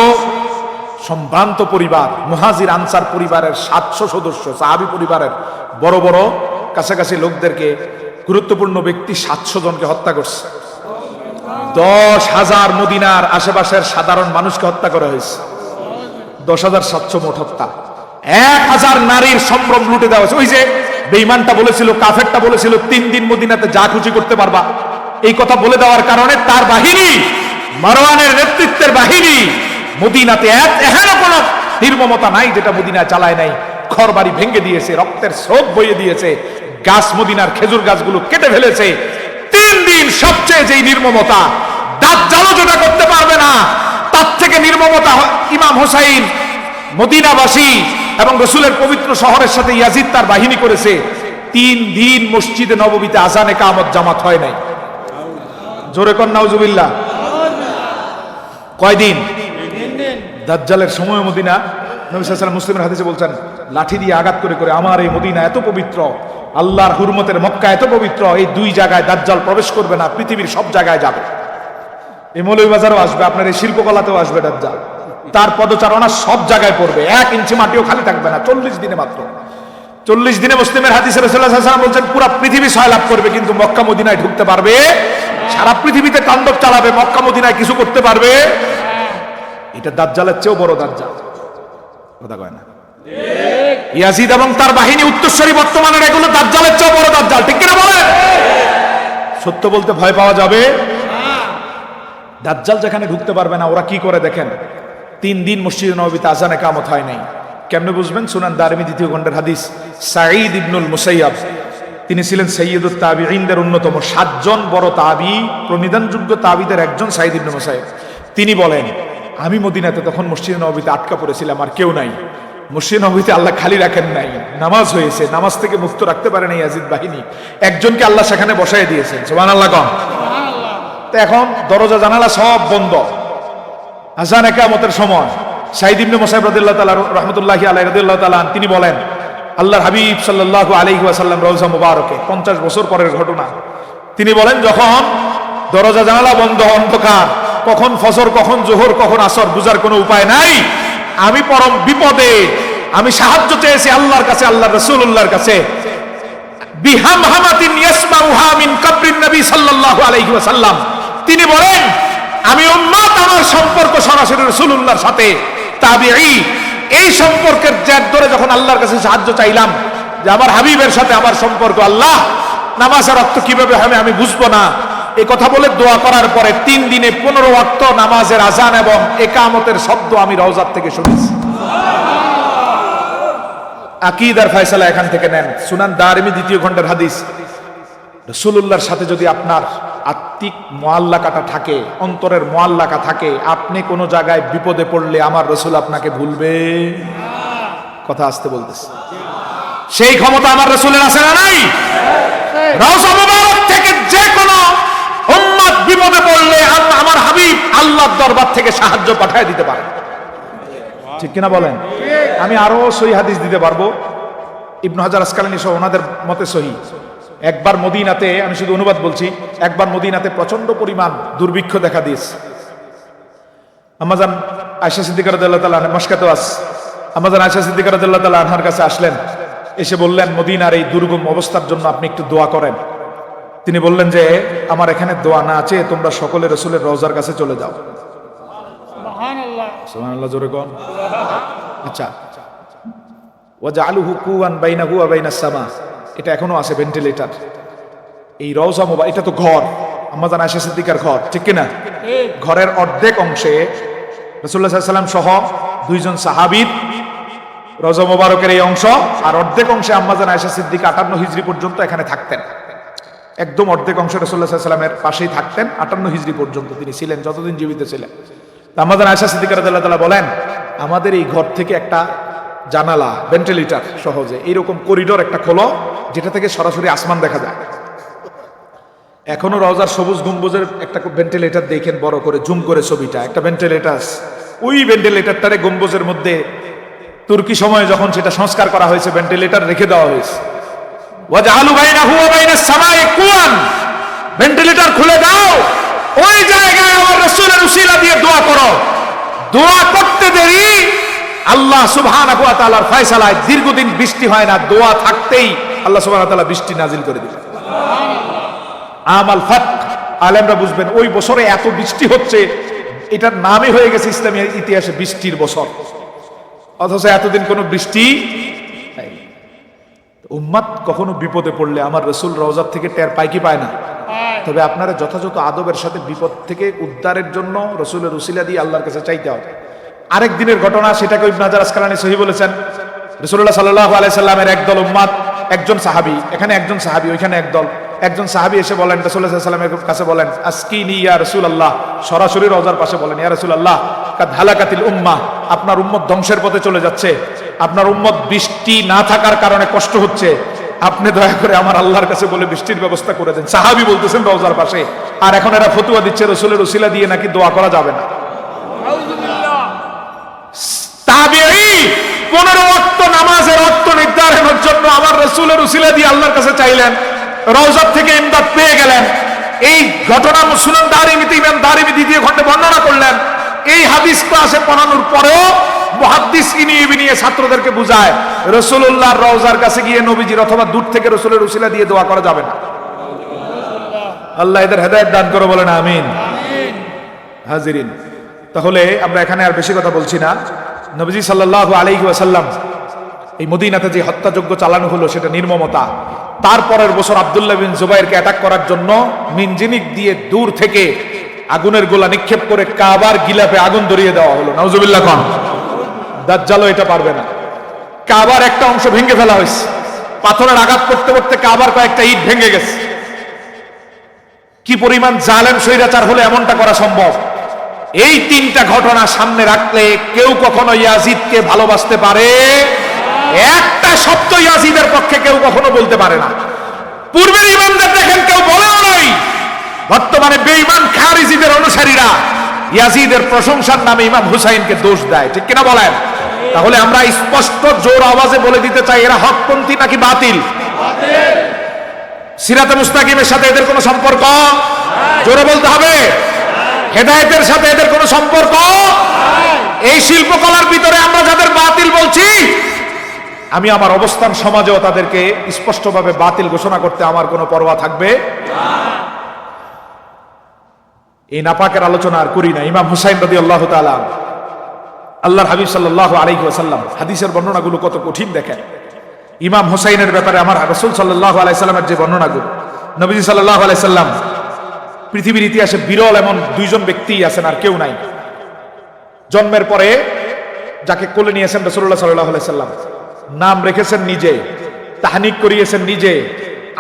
সম্ভ্রান্ত পরিবার, মুহাজির আনসার পরিবারের 700 সদস্য, সাহাবী পরিবারের বড় বড় কাছাকাছি লোকদেরকে, গুরুত্বপূর্ণ ব্যক্তি 700 জনকে হত্যা করছে। 10,000 মদিনার আশেপাশের সাধারণ মানুষকে হত্যা করা হয়েছে। 10,700 মোট হত্যা। 1,000 নারীর সম্ভ্রম লুটে দেওয়া হয়েছে। ওই যে বেঈমানটা বলেছিল, কাফেরটা বলেছিল 3 দিন মদিনাতে যা খুশি করতে পারবা, এই কথা বলে দেওয়ার কারণে তার বাহিনী, মারওয়ানের নেতৃত্বের বাহিনী মদিনাতে এহেন কোন নির্মমতা নাই যেটা মদিনায় চালায় নাই। ঘরবাড়ি ভেঙে দিয়েছে, রক্তের স্রোত বইয়ে দিয়েছে, গাছ, মদিনার খেজুর গাছগুলো কেটে ফেলেছে। 3 দিন সবচেয়ে যেই নির্মমতা, দাজ্জালও যেটা করতে পারবে না তার থেকে নির্মমতা ইমাম হোসাইন, মদিনাবাসী এবং রাসূলের পবিত্র শহরের সাথে ইয়াজিদ তার বাহিনী করেছে। 3 দিন মসজিদে নববীতে আযান ইকামত জামাত হয় নাই। জোরে কর নাউজুবিল্লাহ। কয়দিন? 3 দিন। দাজ্জালের সময় মদিনা, নবী সাল্লাল্লাহু আলাইহি ওয়াসাল্লাম মুসলিমের হাদিসে বলছেন, লাঠি দিয়ে আঘাত করে করে, আমার এই মদিনা এত পবিত্র, আল্লাহর হুরমতের মক্কা এত পবিত্র, এই 2 জায়গায় দাজ্জাল প্রবেশ করবে না, পৃথিবীর সব জায়গায় যাবে। এই মৌলভীবাজারও আসবে, আপনার এই শিল্পকলাতেও আসবে দাজ্জাল। তার পদচারণা সব জায়গায় পড়বে, 1 ইঞ্চি মাটিও খালি থাকবে না। 40 দিনে মাত্র, 40 দিনে মুসলিমের হাদিসে রাসূলুল্লাহ সাল্লাল্লাহু আলাইহি ওয়াসাল্লাম বলছেন পুরো পৃথিবী সয়লাভ করবে, কিন্তু মক্কা মদিনায় ঢুকতে পারবে। সারা পৃথিবীতে তাণ্ডব চালাবে, মক্কা মদিনায় কিছু করতে পারবে। এটা দাজ্জালের চেয়েও বড় দাজ্জাল, কথা কয় না? ইয়াজিদ এবং তার বাহিনী উত্তরসূরি বর্তমানের এগুলো দাজ্জালের চেয়েও বড় দাজ্জাল, ঠিক কিনা বলেন? সত্য বলতে ভয় পাওয়া যাবে? দাজ্জাল যেখানে ঢুকতে পারবে না, ওরা কি করে দেখেন, 3 দিন মসজিদে নববীতে আযান ইকামত হয় নাই। কেমনে বুঝবেন? সুনান দারমি 2য় খণ্ডের হাদিস। সাঈদ ইবনুল মুসাইয়াব, তিনি ছিলেন সাইয়্যিদুত তাবিঈনদের অন্যতম, 7 জন বড় তাবী, প্রণিধানযোগ্য তাবীদের একজন সাঈদ ইবনে মুসাইয়াব। তিনি বলেন, আমি মদিনাতে তখন মসজিদে নববীতে আটকা পড়েছিলাম, আর কেউ নাই। মসজিদে নববীতে আল্লাহ খালি রাখেন নাই, নামাজ হয়েছে, নামাজ থেকে মুক্ত রাখতে পারে নাই ইয়াজিদ বাহিনী, একজনকে আল্লাহ সেখানে বসায় দিয়েছেন। সুবহানাল্লাহ কম। তো এখন দরজা জানালা সব বন্ধ, আযান ইকামতের সময় সাঈদ ইবনে মুসাইয়াব রাদিয়াল্লাহু তাআলা রাহমাতুল্লাহি আলাইহি রাদিয়াল্লাহু তাআলা তিনি বলেন, আল্লাহর হাবিব সাল্লাল্লাহু আলাইহি ওয়াসাল্লাম রওজা মুবারকে 50 বছর পরের ঘটনা। তিনি বলেন, যখন দরজা জানালা বন্ধ, অন্ধকার, কখন ফজর, কখন জোহর, কখন আসর বুঝার কোনো উপায় নাই, আমি পরম বিপদে, আমি সাহায্য চেয়েছি আল্লাহর কাছে, আল্লাহর রাসূলুল্লাহর কাছে। বিহামহামাতিন ইয়াসমাউহা মিন কবরিন নবী সাল্লাল্লাহু আলাইহি ওয়াসাল্লাম, তিনি বলেন, আমি উম্মত, আমার সম্পর্ক সরাসরি রাসূলুল্লাহর সাথে। তাবিঈ এই সম্পর্কের জের ধরে যখন আল্লাহর কাছে সাহায্য চাইলাম যে আমার হাবিবের সাথে আমার সম্পর্ক, আল্লাহ নামাজের অর্থ কিভাবে হবে আমি বুঝবো না, এই কথা বলে দোয়া করার পরে 3 দিনে 15 ওয়াক্ত নামাজের আযান এবং ইকামতের শব্দ আমি রওজার থেকে শুনেছি। আকীদার ফয়সালা এখান থেকে নেন। সুনান দারমি 2য় খণ্ডের হাদিস। রাসূলুল্লাহর সাথে যদি আপনার আত্মিক মুআল্লাকাটা থাকে, অন্তরের মুআল্লাকা থাকে, আপনি কোন জায়গায় বিপদে পড়লে আমার রাসূল আপনাকে ভুলবে? কথা আসতে বলতেছে। সেই ক্ষমতা আমার রাসূলের আছে না নাই? রওজা মুবারক থেকে যে কোনো উম্মত বিপদে পড়লে আমার হাবিব আল্লাহর দরবার থেকে সাহায্য পাঠিয়ে দিতে পারে, ঠিক কিনা বলেন? আমি আরো সহিহ হাদিস দিতে পারবো, ইবনে হাজার আসকালানী সহ ওনাদের মতে সহিহ। একবার মদিনাতে, আমি শুধু অনুবাদ বলছি, একবার মদিনাতে প্রচন্ড পরিমাণ দুর্ভিক্ষ দেখা দিয়েছে। আম্মাজান আয়েশা সিদ্দিকা রাদিয়াল্লাহু তাআলা মশকাতে ওয়াস, আম্মাজান আয়েশা সিদ্দিকা রাদিয়াল্লাহু তাআলা আনহার কাছে আসলেন, এসে বললেন, মদিনার এই দুর্গম অবস্থার জন্য আপনি একটু দোয়া করেন। তিনি বললেন যে আমার এখানে দোয়া না আছে, তোমরা সকলে রাসূলের রওজার কাছে চলে যাও। সুবহানাল্লাহ, সুবহানাল্লাহ জোরে কোন। আচ্ছা, ওয়াজআলুহু কুওয়ান বাইনাহু ওয়া বাইনাস সামা, এটা এখনো আছে ভেন্টিলেটর। এই রওজা মুবারক, এটা তো ঘর, আম্মাজান আয়েশা সিদ্দিকার ঘর, ঠিক কিনা? ঘরের অর্ধেক অংশে রাসূলুল্লাহ সাল্লাল্লাহু আলাইহি ওয়াসাল্লাম সহ 2 জন সাহাবীর রওজা মুবারকের এই অংশ, আর অর্ধেক অংশে আম্মাজান আয়েশা সিদ্দিকা 58 হিজরি পর্যন্ত এখানে থাকতেন। একদম অর্ধেক অংশ রাসূলুল্লাহ সাল্লাল্লাহু আলাইহি ওয়াসাল্লামের পাশেই থাকতেন, 58 হিজরি পর্যন্ত তিনি ছিলেন, যতদিন জীবিত ছিলেন। আম্মাজান আয়েশা সিদ্দিকা রাদিয়াল্লাহু তাআলা বলেন, আমাদের এই ঘর থেকে একটা জানালা, ভেন্টিলেটর সহজে এইরকম করিডোর একটা খোলো, যেটা থেকে সরাসরি আসমান দেখা যায়। এখনো রওজার সবুজ গম্বুজের একটা ভেন্টিলেটর দেখেন, বড় করে জুম করে ছবিটা, একটা ভেন্টিলেটর। ওই ভেন্টিলেটরটারে গম্বুজের মধ্যে তুর্কি সময়ে যখন সেটা সংস্কার করা হয়েছে, ভেন্টিলেটর রেখে দেওয়া হয়েছে। ওয়াজআলু বাইনাহু ওয়া বাইনাস সামাই কুওয়ান, ভেন্টিলেটর খুলে দাও, ওই জায়গায় আমার রাসূলের উসিলা দিয়ে দোয়া করো। দোয়া করতে দেরি, আল্লাহ সুবহানাহু ওয়া তাআলার ফয়সালায় দীর্ঘদিন বৃষ্টি হয় না, দোয়া থাকতেই আল্লাহ সুবহানাহু ওয়া তাআলা বৃষ্টি নাজিল করে দিলেন। আমাল ফাত, আলেমরা বুঝবেন ওই বছরে এত বৃষ্টি হচ্ছে, এটার নামই হয়ে গেছে ইসলামী ইতিহাসে বৃষ্টির বছর, অথচ এতদিন কোনো বৃষ্টি। উম্মত কখনো বিপদে পড়লে আমার রাসূল রওজার থেকে টের পায় কি পায় না? তবে আপনারা যথাযথ আদবের সাথে বিপদ থেকে উদ্ধারের জন্য রাসূলের উসিলা দিয়ে আল্লাহর কাছে চাইতে হবে। আরেক দিনের ঘটনা, সেটাকে ইবনে হাজার আসকালানী সহিহ বলেছেন। রাসূলুল্লাহ সাল্লাল্লাহু আলাইহি সাল্লামের একদল উম্মত, একজন সাহাবী, এখানে একজন সাহাবী, ওইখানে একদল, একজন সাহাবী এসে বলেন রাসূলুল্লাহ সাল্লাল্লাহু আলাইহি ওয়াসাল্লামের কাছে, বলেন আসকিনি ইয়া রাসূলুল্লাহ, সরাসরি রওজার পাশে বলেন, ইয়া রাসূলুল্লাহ কাদ হালাকাতিল উম্মাহ, আপনার উম্মত ধ্বংসের পথে চলে যাচ্ছে, আপনার উম্মত বৃষ্টি না থাকার কারণে কষ্ট হচ্ছে, আপনি দয়া করে আমার আল্লাহর কাছে বলে বৃষ্টির ব্যবস্থা করে দেন। সাহাবী বলতেছেন রওজার পাশে, আর এখন এরা ফতোয়া দিচ্ছে রাসূলের উসিলা দিয়ে নাকি দোয়া করা যাবে না। তাবিঈ 15 ওয়াক্ত নামাজের অর্থ নির্ধারণের জন্য আমার রাসূলের উসিলা দিয়ে আল্লাহর কাছে চাইলেন, রওজা থেকে ইমদাদ পেয়ে গেলেন। এই ঘটনা সুনান দারিমিতে ইমাম দারিমি 2য় খণ্ডে বর্ণনা করলেন। এই হাদিস ক্লাসে পড়ানোর পরেও মুহাদ্দিস ইনিয়ে বিনিয়ে ছাত্রদেরকে বুঝায় রাসূলুল্লাহর রওজার কাছে গিয়ে নবীজির অথবা দূর থেকে রাসূলের উসিলা দিয়ে দোয়া করা যাবে না। আল্লাহ এদের হেদায়েত দান করে, বলেন আমিন। হাজিরিন, তাহলে আমরা এখানে আর বেশি কথা বলছি না। নবীজি সাল্লাল্লাহু আলাইহি ওয়াসাল্লাম এই মদিনাতে যে হত্যাযজ্ঞ চালানো হলো সেটা নির্মমতা। তারপরের বছর আব্দুল্লাহ বিন জুবাইরকে অ্যাটাক করার জন্য মিনজিনিক দিয়ে দূর থেকে আগুনের গোলা নিক্ষেপ করে কাবার গিলাফে আগুন ধরিয়ে দেওয়া হলো। নাউজুবিল্লাহ খান। দাজ্জালও এটা পারবে না। কাবার একটা অংশ ভেঙে ফেলা হয়েছে, পাথরের আঘাত করতে করতে কাবার কয়েকটা ইট ভেঙে গেছে। কি পরিমাণ জালেম স্বৈরাচার হলে এমনটা করা সম্ভব? এই তিনটা ঘটনা সামনে রাখলে কেউ কখনো ইয়াজিদকে ভালোবাসতে পারে? একটা শব্দ ইয়াজিদের পক্ষে কেউ কখনো বলতে পারে না। পূর্বের ইমামদের দেখেন কেউ বলেও নাই। বর্তমানে বেঈমান খারিজিদের অনুসারীরা ইয়াজিদের প্রশংসার নামে ইমাম হুসাইনকে দোষ দেয়, ঠিক কিনা বলেন? তাহলে আমরা স্পষ্ট জোর আওয়াজে বলে দিতে চাই, এরা হকপন্থী নাকি বাতিল? সিরাতে মুস্তাকিমের সাথে এদের কোনো সম্পর্ক? জোরে বলতে হবে। হেদায়েতের সাথে এদের কোনো সম্পর্ক? এই শিল্পকলার ভিতরে আমরা যাদের বাতিল বলছি, আমি আমার অবস্থান সমাজেও তাদেরকে স্পষ্টভাবে বাতিল ঘোষণা করতে আমার কোনো পরোয়া থাকবে না। এই নাপাকের আলোচনা আর করি না। ইমাম হুসাইন রাদিয়াল্লাহু তাআলা, আল্লাহর হাবিব সাল্লাল্লাহু আলাইহি ওয়াসাল্লাম হাদিসের বর্ণনাগুলো কত কঠিন দেখেন। ইমাম হুসাইনের ব্যাপারে আমার রাসূল সাল্লাল্লাহু আলাইহি সাল্লামের যে বর্ণনাগুলো, নবীজি সাল্লাল্লাহু আলাইহি সাল্লাম পৃথিবীর ইতিহাসে বিরল এমন দুইজন ব্যক্তিই আছেন, আর কেউ নাই। জন্মের পরে যাকে কোলে নিয়েছেন রাসূলুল্লাহ সাল্লাল্লাহু আলাইহি সাল্লাম, নাম রেখেছেন নিজে, তাহনিক করিয়েছেন নিজে,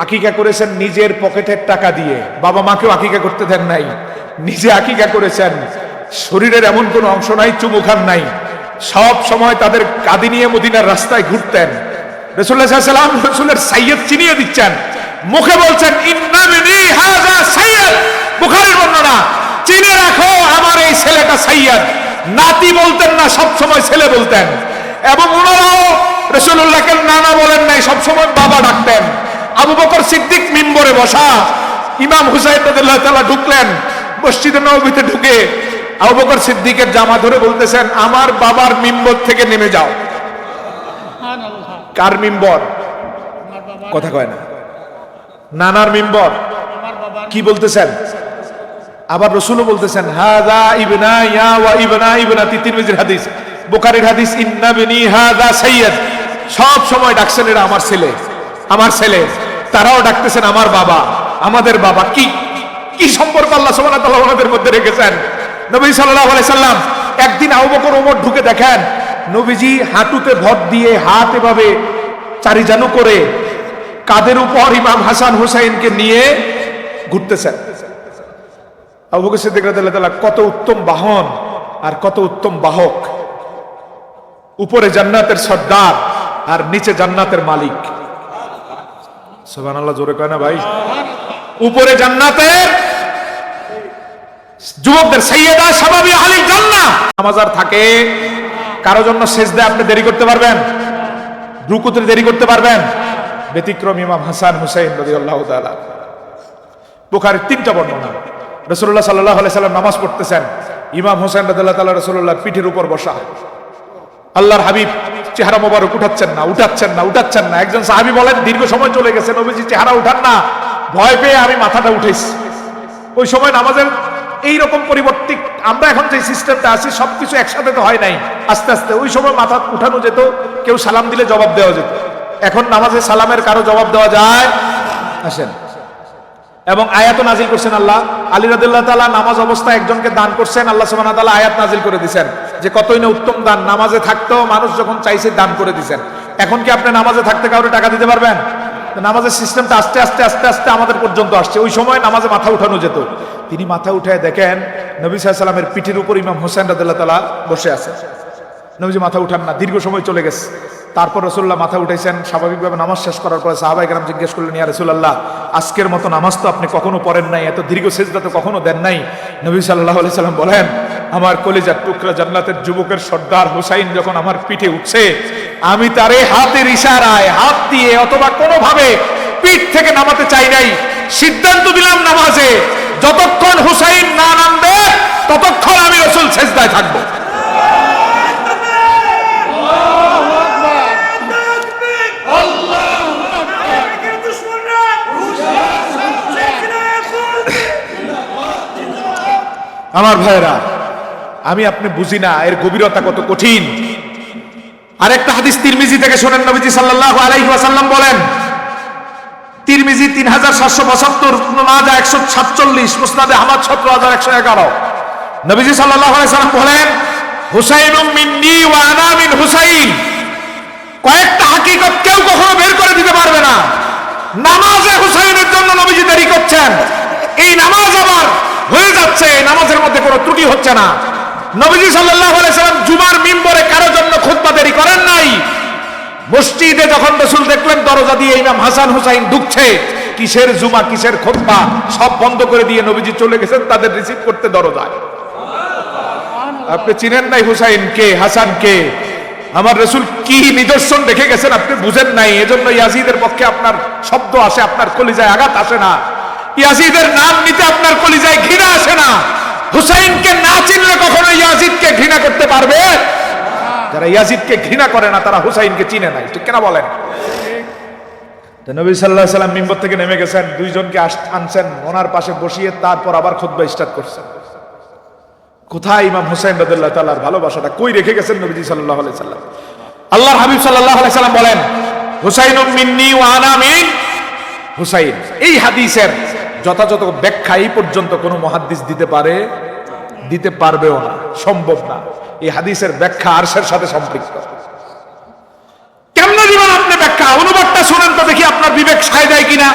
আকিকা করেছেন নিজের পকেটের টাকা দিয়ে, বাবা মাকেও আকিকা করতে দেন নাই, নিজে আকিকা করেছেন। শরীরের এমন কোন অংশ নাই চুমু খান নাই, সব সময় তাদের কাঁধে নিয়ে মদিনার রাস্তায় ঘুরতেন। রাসূলুল্লাহ সাল্লাল্লাহু আলাইহি ওয়াসাল্লাম রাসূলের সাইয়্যদ চিনিয়ে দিচ্ছেন, মুখে বলছেন ইন্না বিনি হাযা সাইয়্যদ। বুখারীর বর্ণনা, চিনে রাখো আমার এই ছেলেটা সাইয়্যদ। নাতি বলতেন না, সব সময় ছেলে বলতেন। এবং ওনারাও রাসূলুল্লাহকে নানা বলেন নাই, সব সময় বাবা ডাকতেন। আবু বকর সিদ্দিক মিম্বরে বসা, ইমাম হুসাইন রাদিয়াল্লাহু তাআলা ঢুকলেন মসজিদে নববীতে, ঢুকে আবু বকর সিদ্দিকের জামা ধরে বলতেছেন, আমার বাবার মিম্বর থেকে নেমে যাও। কার মিম্বর? কথা কয় না। নানার মিম্বর। কি বলতেছেন? আবার রাসূলও বলতেছেন হাযা ইবনা ইয়া ওয়া ইবনা ইবনাতি। তিরমিজির হাদিস, বুখারীর হাদিস, ইন্না বিনি হাযা সাইয়্যদ। সব সময় ডাকছেন এরা আমার ছেলে, আমার ছেলে। তারাও ডাকতেছেন আমার বাবা, আমাদের বাবা। কি কি সম্পর্ক আল্লাহ সুবহানাহু ওয়া তাআলা ওনাদের মধ্যে রেখেছেন। নবী সাল্লাল্লাহু আলাইহি সাল্লাম একদিন আবু বকর ওমর ঢুকে দেখেন নবীজি হাঁটুতে ভর দিয়ে হাত এভাবে চারিজানু করে কাঁধের উপর ইমাম হাসান হুসাইনকে নিয়ে ঘুরতেছেন। আবু বকর সিদ্দিক রাদিয়াল্লাহু তাআলা কত উত্তম বাহন আর কত উত্তম বাহক। উপরে জান্নাতের সর্দার আর নিচে জান্নাতের মালিক। সুবহানাল্লাহ, জোরে কয় না ভাই? উপরে জান্নাতের যুবকদের সাইয়্যিদা শাবাবি আহলিল জান্নাহ। নামাজ আর থাকে কারো জন্য সিজদায় আপনি দেরি করতে পারবেন? রুকুতে দেরি করতে পারবেন? ব্যতিক্রম ইমাম হাসান হুসাইন রাদিয়াল্লাহু তাআলা। বুখারীর তিনটা বর্ণনা। রাসূলুল্লাহ সাল্লাল্লাহু আলাইহি সাল্লাম নামাজ পড়তেছেন, ইমাম হুসাইন রাদিয়াল্লাহু তাআলা রাসূলুল্লাহর পিঠের উপর বসা। আল্লাহর হাবিব চেহারা মোবারক উঠাচ্ছেন না, উঠাচ্ছেন না, উঠাচ্ছেন না। একজন সাহাবী বলেন, দীর্ঘ সময় চলে গেছে, নবীজি চেহারা উঠান না, ভয় পেয়ে আমি মাথাটা উঠেছি। ওই সময় নামাজের এইরকম পরিবর্তিত, আমরা এখন যে সিস্টেমটা আছি সবকিছু একসাথে তো হয় নাই, আস্তে আস্তে। ওই সময় মাথা উঠানো যেত, কেউ সালাম দিলে জবাব দেওয়া যেত। এখন নামাজে সালামের কারো জবাব দেওয়া যায়? আসেন। এবং আয়াত নাজিল করছেন আল্লাহ। আলী রাদিয়াল্লাহু তাআলা নামাজ অবস্থায় একজনকে দান করছেন, আল্লাহ সুবহানাহু ওয়া তাআলা আয়াত নাজিল করে দিয়েছেন যে কতই না উত্তম দান। নামাজে থাকতেও মানুষ যখন চাইছে দান করে দিয়েছেন। এখন কি আপনি নামাজে থাকতে কাউরে টাকা দিতে পারবেন? নামাজের সিস্টেমটা আস্তে আস্তে আস্তে আস্তে আমাদের পর্যন্ত আসছে। ওই সময় নামাজে মাথা উঠানো যেত। তিনি মাথা উঠায় দেখেন নবী সাল্লাল্লাহু আলাইহি ওয়াসাল্লামের পিঠের উপর ইমাম হোসেন রাদিয়াল্লাহু তাআলা বসে আছে। নবীজি মাথা উঠান না, দীর্ঘ সময় চলে গেছে। তারপর রাসূলুল্লাহ মাথা উঠাইছেন। স্বাভাবিকভাবে নামাজ শেষ করার পরে সাহাবায়ে কেরাম জিজ্ঞেস করলেন, ইয়া রাসূলুল্লাহ, আজকের মতো নামাজ তো আপনি কখনো পড়েন নাই, এত দীর্ঘ সিজদা তো কখনো দেন নাই। নবী সাল্লাল্লাহু আলাইহি সাল্লাম বলেন, আমার কলিজার টুকরা জান্নাতের যুবকের সর্দার হুসাইন যখন আমার পিঠে উঠছে, আমি তারে হাতের ইশারায় হাত দিয়ে অথবা কোনোভাবে পিঠ থেকে নামাতে চাই নাই। সিদ্ধান্ত দিলাম নামাজে যতক্ষণ হুসাইন না নামবে ততক্ষণ আমি রাসূল সিজদায় থাকবো। আমার ভাইরা, আমি আপনি বুঝি না এর গভীরতা কত কঠিন। আরেকটা হাদিস তিরমিজি থেকে শোনেন, নবীজি সাল্লাল্লাহু আলাইহি ওয়াসাল্লাম বলেন, তিরমিজি 3772, ইবনে মাজাহ 147, মুসনাদে আহমদ 17111, নবীজি সাল্লাল্লাহু আলাইহি ওয়াসাল্লাম বলেন, হুসাইনুম মিন্নি ওয়া আনা মিন হুসাইন। কয়েকটা হাকিকত কেউ কখনো বের করে দিতে পারবে না। নামাজে হুসাইনের জন্য নবীজি দেরি করছেন, এই নামাজ আবার হয়ে যাচ্ছে, নামাজের মধ্যে কোনো ত্রুটি হচ্ছে না। নবীজি সাল্লাল্লাহু আলাইহি ওয়াসাল্লাম জুমার মিম্বরে কারো জন্য খুতবা দেরি করেন নাই। মসজিদে যখন রাসূল দেখলেন দরজা দিয়ে ইমাম হাসান হুসাইন ঢুকছে, কিসের জুমা কিসের খুতবা সব বন্ধ করে দিয়ে নবীজি চলে গেছেন তাদের রিসিভ করতে দরজায়। আপনি চিনেন নাই হুসাইন কে, হাসান কে? আমার রাসূল কি নিদর্শন দেখে গেছেন আপনি বুঝেন নাই, এজন্য ইয়াজিদের পক্ষে আপনার শব্দ আসে, আপনার কলিজায় আঘাত আসে না। ইয়াজিদের নাম নিতে আপনার কলিজায় ঘৃণা আসে না। হুসাইনকে না চিনলে কখনো ইয়াজিদকে ঘৃণা করতে পারবে? যারা ইয়াজিদকে ঘৃণা করে না তারা হুসাইনকে চিনে নাই, ঠিক কিনা বলেন? নবী সাল্লাল্লাহু আলাইহি ওয়াসাল্লাম মিম্বর থেকে নেমে গেছেন, দুইজনকে আনছেন, ওনার পাশে বসিয়ে তারপর আবার খুতবা স্টার্ট করছেন। কোথায় ইমাম হুসাইন রাদিয়াল্লাহু তাআলার ভালোবাসাটা কই রেখে গেছেন নবীজি সাল্লাল্লাহু আলাইহি ওয়াসাল্লাম? আল্লাহর হাবিব সাল্লাল্লাহু আলাইহি ওয়াসাল্লাম বলেন, হুসাইনুম মিন্নি ওয়া আনা মিন হুসাইন। এই হাদিসের যথাযথ ব্যাখ্যা এই পর্যন্ত কোনো মুহাদ্দিস দিতে পারবেও না, সম্ভব না। এই হাদিসের ব্যাখ্যা আরশের সাথে সম্পৃক্ত। কেমনে দিবেন আপনি ব্যাখ্যা? অনুবাদটা শুনেন তো দেখি আপনার বিবেক সায় দেয় কিনা।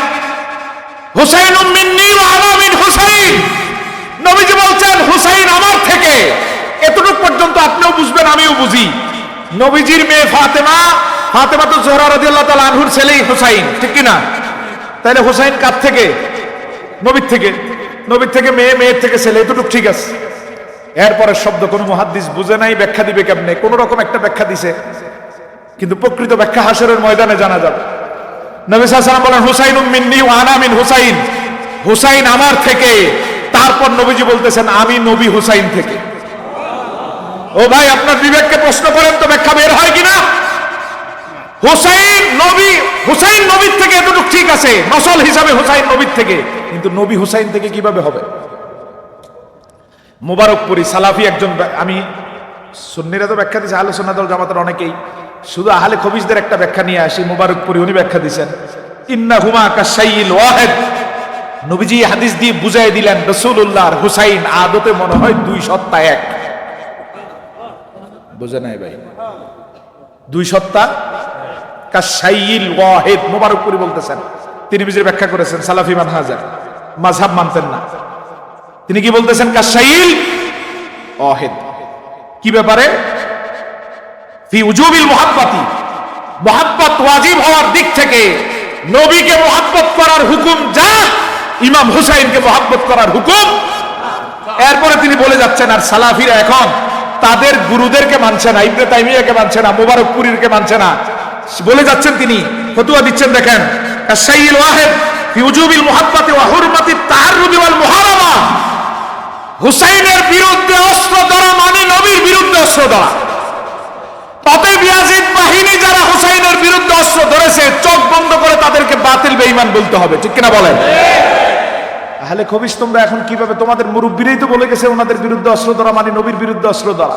হুসাইনুম মিন্নি ওয়া আনা মিন হুসাইন, নবীজি বলছেন হুসাইন আমার থেকে। এতটুকু পর্যন্ত আপনিও বুঝবেন, আমিও বুঝি। নবীজির মেয়ে ফাতেমা তো জোহরা রাদিয়াল্লাহু তাআলা আনহুর ছেলেই হুসাইন, ঠিক কি না? তাহলে হুসাইন কার থেকে? নবীর থেকে। নবীর থেকে মেয়ে, মেয়ের থেকে ছেলে, এতটুকু ঠিক আছে। এরপরের শব্দ কোন মুহাদ্দিস বুঝে নাই, ব্যাখ্যা দিবে কেমনে? কোন রকম একটা ব্যাখ্যা দিছে, কিন্তু প্রকৃত ব্যাখ্যা হাসরের ময়দানে জানা যাবে। নবী সাল্লাল্লাহু আলাইহি ওয়াসাল্লাম বলেন, হুসাইনুম মিন্নি ওয়া আনা মিন হুসাইন, হুসাইন আমার থেকে। তারপর নবীজি বলতেছেন, আমি নবী হুসাইন থেকে। ও ভাই, আপনার বিবেককে প্রশ্ন করেন তো ব্যাখ্যা বের হয় কিনা? হুসাইন নবীর থেকে এতটুকু ঠিক আছে, নসল হিসাবে হুসাইন নবীর থেকে, কিন্তু নবী হুসাইন থেকে কিভাবে হবে? মুবারকপুরি সালাফি একজন, আমি সুন্নিরা তো ব্যাখ্যা দিয়েছে, আহলে সুন্নাত ওয়াল জামাতের অনেকেই, শুধু আহলে খবিসদের একটা ব্যাখ্যা নিয়ে আসি। মুবারকপুরি উনি ব্যাখ্যা দিয়েছেন, ইন্নাহুমা কাশাইয়িল ওয়াহিদ। নবীজি হাদিস দিয়ে বুঝাই দিলেন রাসূলুল্লাহ আর হুসাইন আদতে মনে হয় দুই সত্তা এক। বুঝে নাই ভাই? দুই সত্তা কাশাইয়িল ওয়াহিদ। মুবারকপুরি বলতেছেন, তিনি নিজের ব্যাখ্যা করেছেন, সালাফি মাযহাব মানতেন না। তিনি কি বলতেছেন? কাশাইয়িল ওয়াহিদ। কি ব্যাপারে? ফি উজুবিল মুহাব্বাতি, মুহাব্বত ওয়াজিব হওয়ার দিক থেকে নবীকে মুহাব্বত করার হুকুম যা, ইমাম হুসাইনকে মুহাব্বত করার হুকুম। এরপরে তিনি বলে যাচ্ছেন, আর সালাফিরা এখন তাদের গুরুদেরকে মানছে না, ইবনে তাইমিয়াকে মানছে না, মুবারকপুরীকে মানছে না, বলে যাচ্ছেন তিনি, ফতোয়া দিচ্ছেন। দেখেন, কাশাইয়িল ওয়াহিদ ফি উজুবিল মুহাব্বাতি ওয়া হুরমাতিত তাহাররুবি ওয়াল মুহারামা। হুসাইনের বিরুদ্ধে অস্ত্র ধরা মানে নবীর বিরুদ্ধে অস্ত্র ধরা। অতএব ইয়াজিদ বাহিনী যারা হুসাইনের বিরুদ্ধে অস্ত্র ধরেছে, চোখ বন্ধ করে তাদেরকে বাতিল বেঈমান বলতে হবে, ঠিক কিনা বলেন? তাহলে খবিস তোমরা এখন কিভাবে? তোমাদের মুরব্বীরাই তো বলে গেছে ওনাদের বিরুদ্ধে অস্ত্র ধরা মানে নবীর বিরুদ্ধে অস্ত্র ধরা।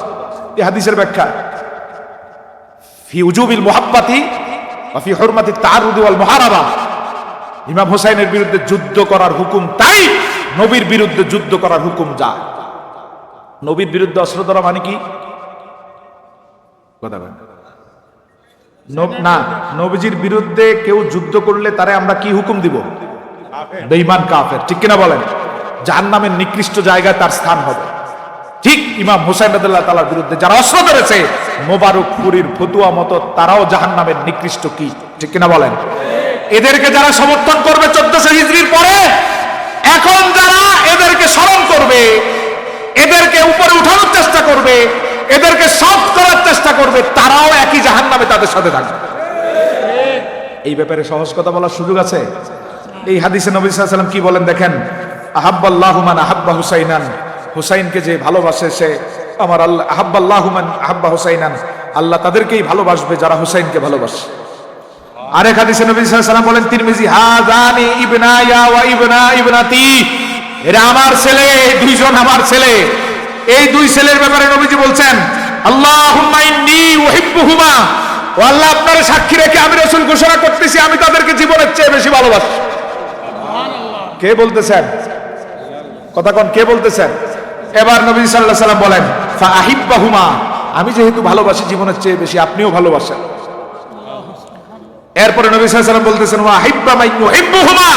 এই হাদিসের ব্যাখ্যা, ফি উজুবিল মুহাব্বাতি ওয়া ফি হুরমাতিত তাআররুদি ওয়াল মুহারাবা। ইমাম হুসাইনের বিরুদ্ধে যুদ্ধ করার হুকুম তাই, নবীর বিরুদ্ধে যুদ্ধ করার হুকুম যা। নবীর বিরুদ্ধে অস্ত্র ধরা মানে কি? কথা বলেন না। নবীজির বিরুদ্ধে কেউ যুদ্ধ করলে তারে আমরা কি হুকুম দিব? বেঈমান, কাফের, ঠিক কিনা বলেন? জাহান্নামের নিকৃষ্ট জায়গায় তার স্থান হবে। ঠিক ইমাম হুসাইন রাদিয়াল্লাহু তাআলার বিরুদ্ধে যারা অস্ত্র ধরেছে, মুবারকপুরীর ফতোয়া মতো তারাও জাহান্নামের নিকৃষ্ট, কি ঠিক কিনা বলেন? এদেরকে যারা সমর্থন করবে 1400 হিজরির পরে, এখন যারা এদেরকে স্মরণ করবে, এদেরকে উপরে উঠানোর চেষ্টা করবে, এদেরকে সফট করার চেষ্টা করবে, তারাও একই জাহান্নামে তাদের সাথে থাকবে। এই ব্যাপারে সহজ কথা বলার সুযোগ আছে? এই হাদিসে নবী সাল্লাল্লাহু আলাইহি ওয়াসাল্লাম কি বলেন দেখেন, আহাব্বাল্লাহু মান আহাব্বা হুসাইনান, হুসাইনকে যে ভালোবাসে সে আমার আল্লাহ, আহাব্বাল্লাহু মান আহাব্বা হুসাইনান, আল্লাহ তাদেরকেই ভালোবাসবে যারা হুসাইনকে ভালোবাসে। আরেক হাদিসে নবী সাল্লাল্লাহু আলাইহি ওয়াসাল্লাম বলেন, তিরমিজি, হাযানি ইবনায়া ওয়া ইবনা ইবনাতি, এরা আমার ছেলে, দুইজন আমার ছেলে। এই দুই ছেলের ব্যাপারে নবীজি বলছেন, আল্লাহুম্মা ইন্নী উহিব্বুহুমা, ও আল্লাহ আপনার সাক্ষী রেখে আমি রাসূল ঘোষণা করতেছি আমি তাদেরকে জীবনের চেয়ে বেশি ভালোবাসি। কে বলতেছেন কথা কোন, কে বলতেছেন? এবার নবী সাল্লাল্লাহু আলাইহি ওয়াসাল্লাম বলেন, ফা আহিব্বাহুমা, আমি যেহেতু ভালোবাসি জীবনের চেয়ে বেশি আপনিও ভালোবাসেন। এরপরে নবী সাল্লাল্লাহু আলাইহি ওয়াসাল্লাম বলতেছেন, ওয়া আহিব্বা মান ইউহিব্বুহুমা,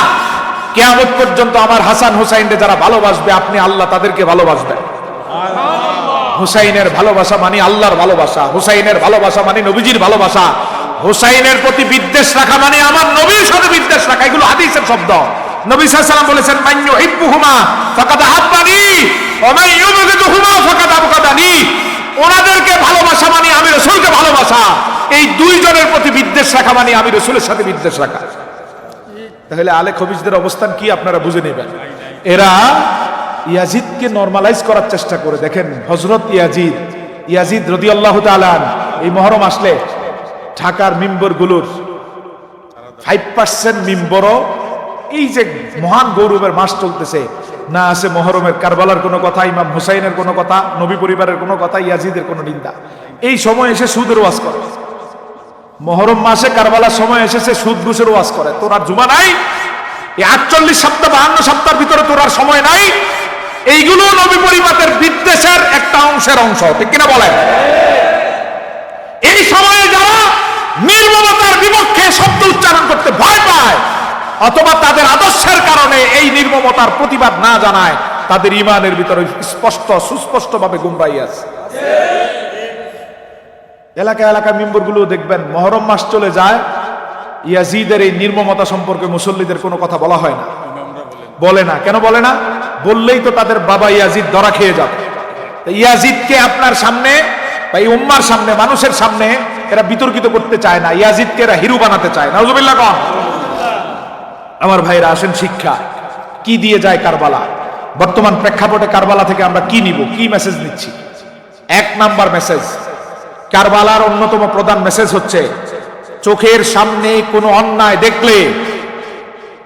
কিয়ামত পর্যন্ত আমার হাসান হুসাইনকে যারা ভালোবাসবে আপনি আল্লাহ তাদেরকে ভালোবাসবেন। হুসাইনের ভালোবাসা মানে আল্লাহর ভালোবাসা, হুসাইনের ভালোবাসা মানে নবীজির ভালোবাসা, হুসাইনের প্রতি বিদ্বেষ রাখা মানে আমার নবীর সাথে বিদ্বেষ রাখা। এগুলো হাদিসের শব্দ। নবী সাল্লাল্লাহু আলাইহি ওয়াসাল্লাম বলেছেন, মান ইউহিব্বুহুমা ফাকাদ আহাব্বানি ওয়া মান ইউবগিদুহুমা ফাকাদ আবগাদানি, ওনাদেরকে ভালোবাসা মানে আমি রাসূলকে ভালোবাসা, এই দুইজনের প্রতি বিদ্বেষ রাখা মানে আমি রাসূলের সাথে বিদ্বেষ রাখা। তাহলে আলে খবিজদের অবস্থান কি আপনারা বুঝে নেবেন। এরা ইয়াজিদকে নরমালাইজ করার চেষ্টা করে। দেখেন হযরত ইয়াজিদ রাদিয়াল্লাহু তাআলা এই মুহররম আসলে ঢাকার মিম্বরগুলোর 5% মিম্বরও এই যে মহান গৌরবের মাস চলতেছে না আছে মুহররমের কারবালার কোনো কথা, ইমাম হুসাইনের কোনো কথা, নবী পরিবারের কোনো কথা, ইয়াজিদের কোনো নিন্দা। এই সময় এসে সুদের ওয়াজ করে। মুহররম মাসে কারবালার সময় এসেছে সুদ ঘুষের ওয়াজ করে। তোর আর জুমা নাই, এই 48 সপ্তাহ 52 সপ্তাহের ভিতরে তোর আর সময় নাই। এইগুলো নবী পরিবারের বিদ্বেষের একটা অংশ, ঠিক কিনা বলেন? এই সময়ে যারা নির্মমতার বিপক্ষে শব্দ উচ্চারণ করতে ভয় পায় অথবা তাদের আদর্শের কারণে এই নির্মমতার প্রতিবাদ না জানায়, তাদের ঈমানের ভিতরে সুস্পষ্টভাবে গুমরাহি আছে। এলাকায় মিম্বরগুলো দেখবেন মুহররম মাস চলে যায়, ইয়াজিদের এই নির্মমতা সম্পর্কে মুসল্লিদের কোনো কথা বলা হয় না, বলে না। কেন বলে না? বললেই তো তাদের বাবা ইয়াজিদ ধরা খেয়ে যাবে। ইয়াজিদকে আপনার সামনে বা এই উম্মার সামনে, মানুষের সামনে এরা বিতর্কিত করতে চায় না, ইয়াজিদকে এরা হিরো বানাতে চায়। নাউজুবিল্লাহ কোন। আমার ভাইরা আসেন, শিক্ষা কি দিয়ে যায় কারবালা? বর্তমান প্রেক্ষাপটে কারবালা থেকে আমরা কি নিব, কি মেসেজ নিচ্ছি? 1 নাম্বার মেসেজ, কারবালার অন্যতম প্রধান মেসেজ হচ্ছে, চোখের সামনে কোনো অন্যায় দেখলে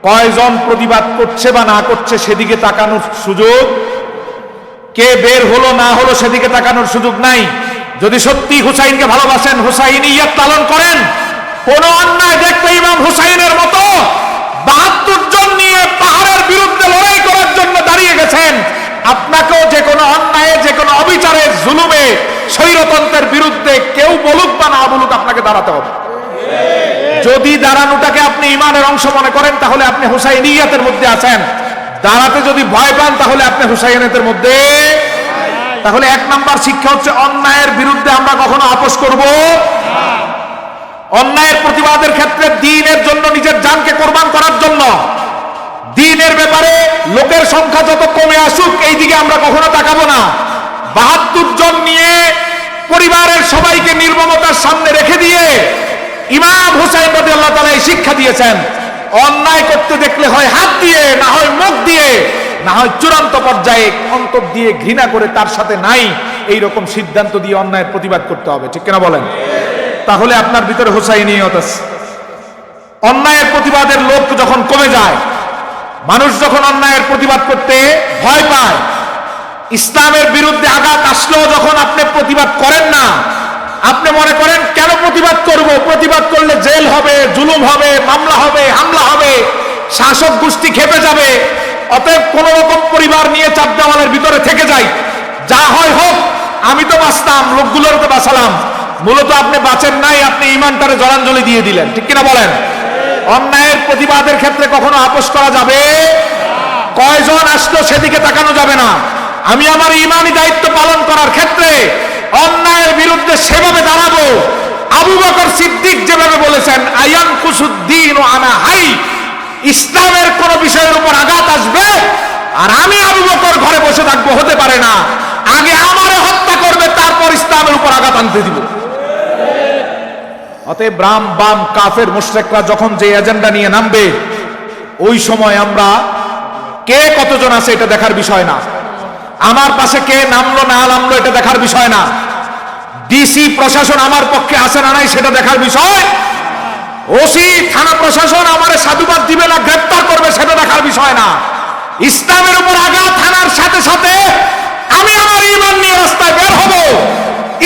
কয়জন প্রতিবাদ করছে বা না করছে সেদিকে তাকানোর সুযোগ, কে বের হলো না হলো সেদিকে তাকানোর সুযোগ নাই। যদি সত্যি হুসাইনকে ভালোবাসেন, হুসাইনিয়ত পালন করেন, কোন অন্যায় দেখলে ইমাম হুসাইনের মতো 72 জন নিয়ে পাহাড়ের বিরুদ্ধে লড়াই করার জন্য দাঁড়িয়ে গেছেন, আপনাকেও যে কোনো অন্যায়ে, যে কোনো অবিচারে, জুলুমে, স্বৈরতন্ত্রের বিরুদ্ধে কেউ বলুক বা না বলুক আপনাকে দাঁড়াতে হবে। যদি দাঁড়ানোটাকে আপনি ইমানের অংশ মনে করেন তাহলে আপনি হুসাইনিয়তের মধ্যে আছেন, দাঁড়াতে যদি ভয় পান তাহলে আপনি হুসাইনিয়তের মধ্যে। তাহলে 1 নাম্বার শিক্ষা হচ্ছে, অন্যায়ের বিরুদ্ধে আমরা কখনো আপোষ করব না। অন্যায়ের প্রতিবাদের ক্ষেত্রে দ্বীনের জন্য নিজের জানকে কোরবান করার জন্য, দ্বীনের ব্যাপারে লোকের সংখ্যা যত কমে আসুক এই দিকে আমরা কখনো তাকাবো না। 72 জন নিয়ে পরিবারের সবাইকে নির্মমতার সামনে রেখে দিয়ে ইমাম হুসাইন রাদিয়াল্লাহু তাআলা এই শিক্ষা দিয়েছেন, অন্যায় করতে দেখলে হয় হাত দিয়ে, না হয় মুখ দিয়ে, না হয় চূড়ান্ত পর্যায়ে অন্তর দিয়ে ঘৃণা করে তার সাথে নাই, এই রকম সিদ্ধান্ত দিয়ে অন্যায়ের প্রতিবাদ করতে হবে। ঠিক কিনা বলেন? তাহলে আপনার ভিতরে হুসাইনিয়ত আছে। অন্যায়ের প্রতিবাদের লোক যখন কমে যায়, মানুষ যখন অন্যায়ের প্রতিবাদ করতে ভয় পায়, ইসলামের বিরুদ্ধে আঘাত আসলেও যখন আপনি প্রতিবাদ করেন না, আপনি মনে করেন কেন প্রতিবাদ করব, প্রতিবাদ করলে জেল হবে, জুলুম হবে, মামলা হবে, হামলা হবে, শাসক গোষ্ঠী খেপে যাবে, অতএব কোন রকম পরিবার নিয়ে চাপ দেওয়ালের ভিতরে থেকে যাই, যা হয় হোক, আমি তো বাঁচতাম, লোকগুলোর তো বাঁচালাম। মূলত আপনি বাঁচেন নাই, আপনি ইমানটারে জলাঞ্জলি দিয়ে দিলেন। ঠিক কিনা বলেন? অন্যায়ের প্রতিবাদের ক্ষেত্রে কখনো আপোষ করা যাবে? কয়জন আসলো সেদিকে তাকানো যাবে না। আমি আমার ইমানি দায়িত্ব পালন করার ক্ষেত্রে অন্যায়ের বিরুদ্ধে সেভাবে দাঁড়াবো, আবু বকর সিদ্দিক যেভাবে বলেছেন, আয়ান কুসুদ্দিন ও আনা হাই, ইসলামের কোন বিষয়ের উপর আঘাত আসবে আর আমি আবু বকর ঘরে বসে থাকবো, হতে পারে না। আগে আমারে হত্যা করবে, তারপর ইসলামের উপর আঘাত আনতে দিব। অতএব রাম বাম কাফের মুশরিকরা যখন যে এজেন্ডা নিয়ে নামবে, ওই সময় আমরা কে কতজন আছে এটা দেখার বিষয় না, আমার পাশে কে নামলো না নামলো এটা দেখার বিষয় না, ডিসি প্রশাসন আমার পক্ষে আছে না নাই সেটা দেখার বিষয়, ওসি থানা প্রশাসন আমারে সাধুবাদ দিবে না গ্রেফতার করবে সেটা দেখার বিষয় না। ইসলামের উপর আঘাত হানার সাথে সাথে আমি আমার ঈমান নিয়ে রাস্তায় বের হব।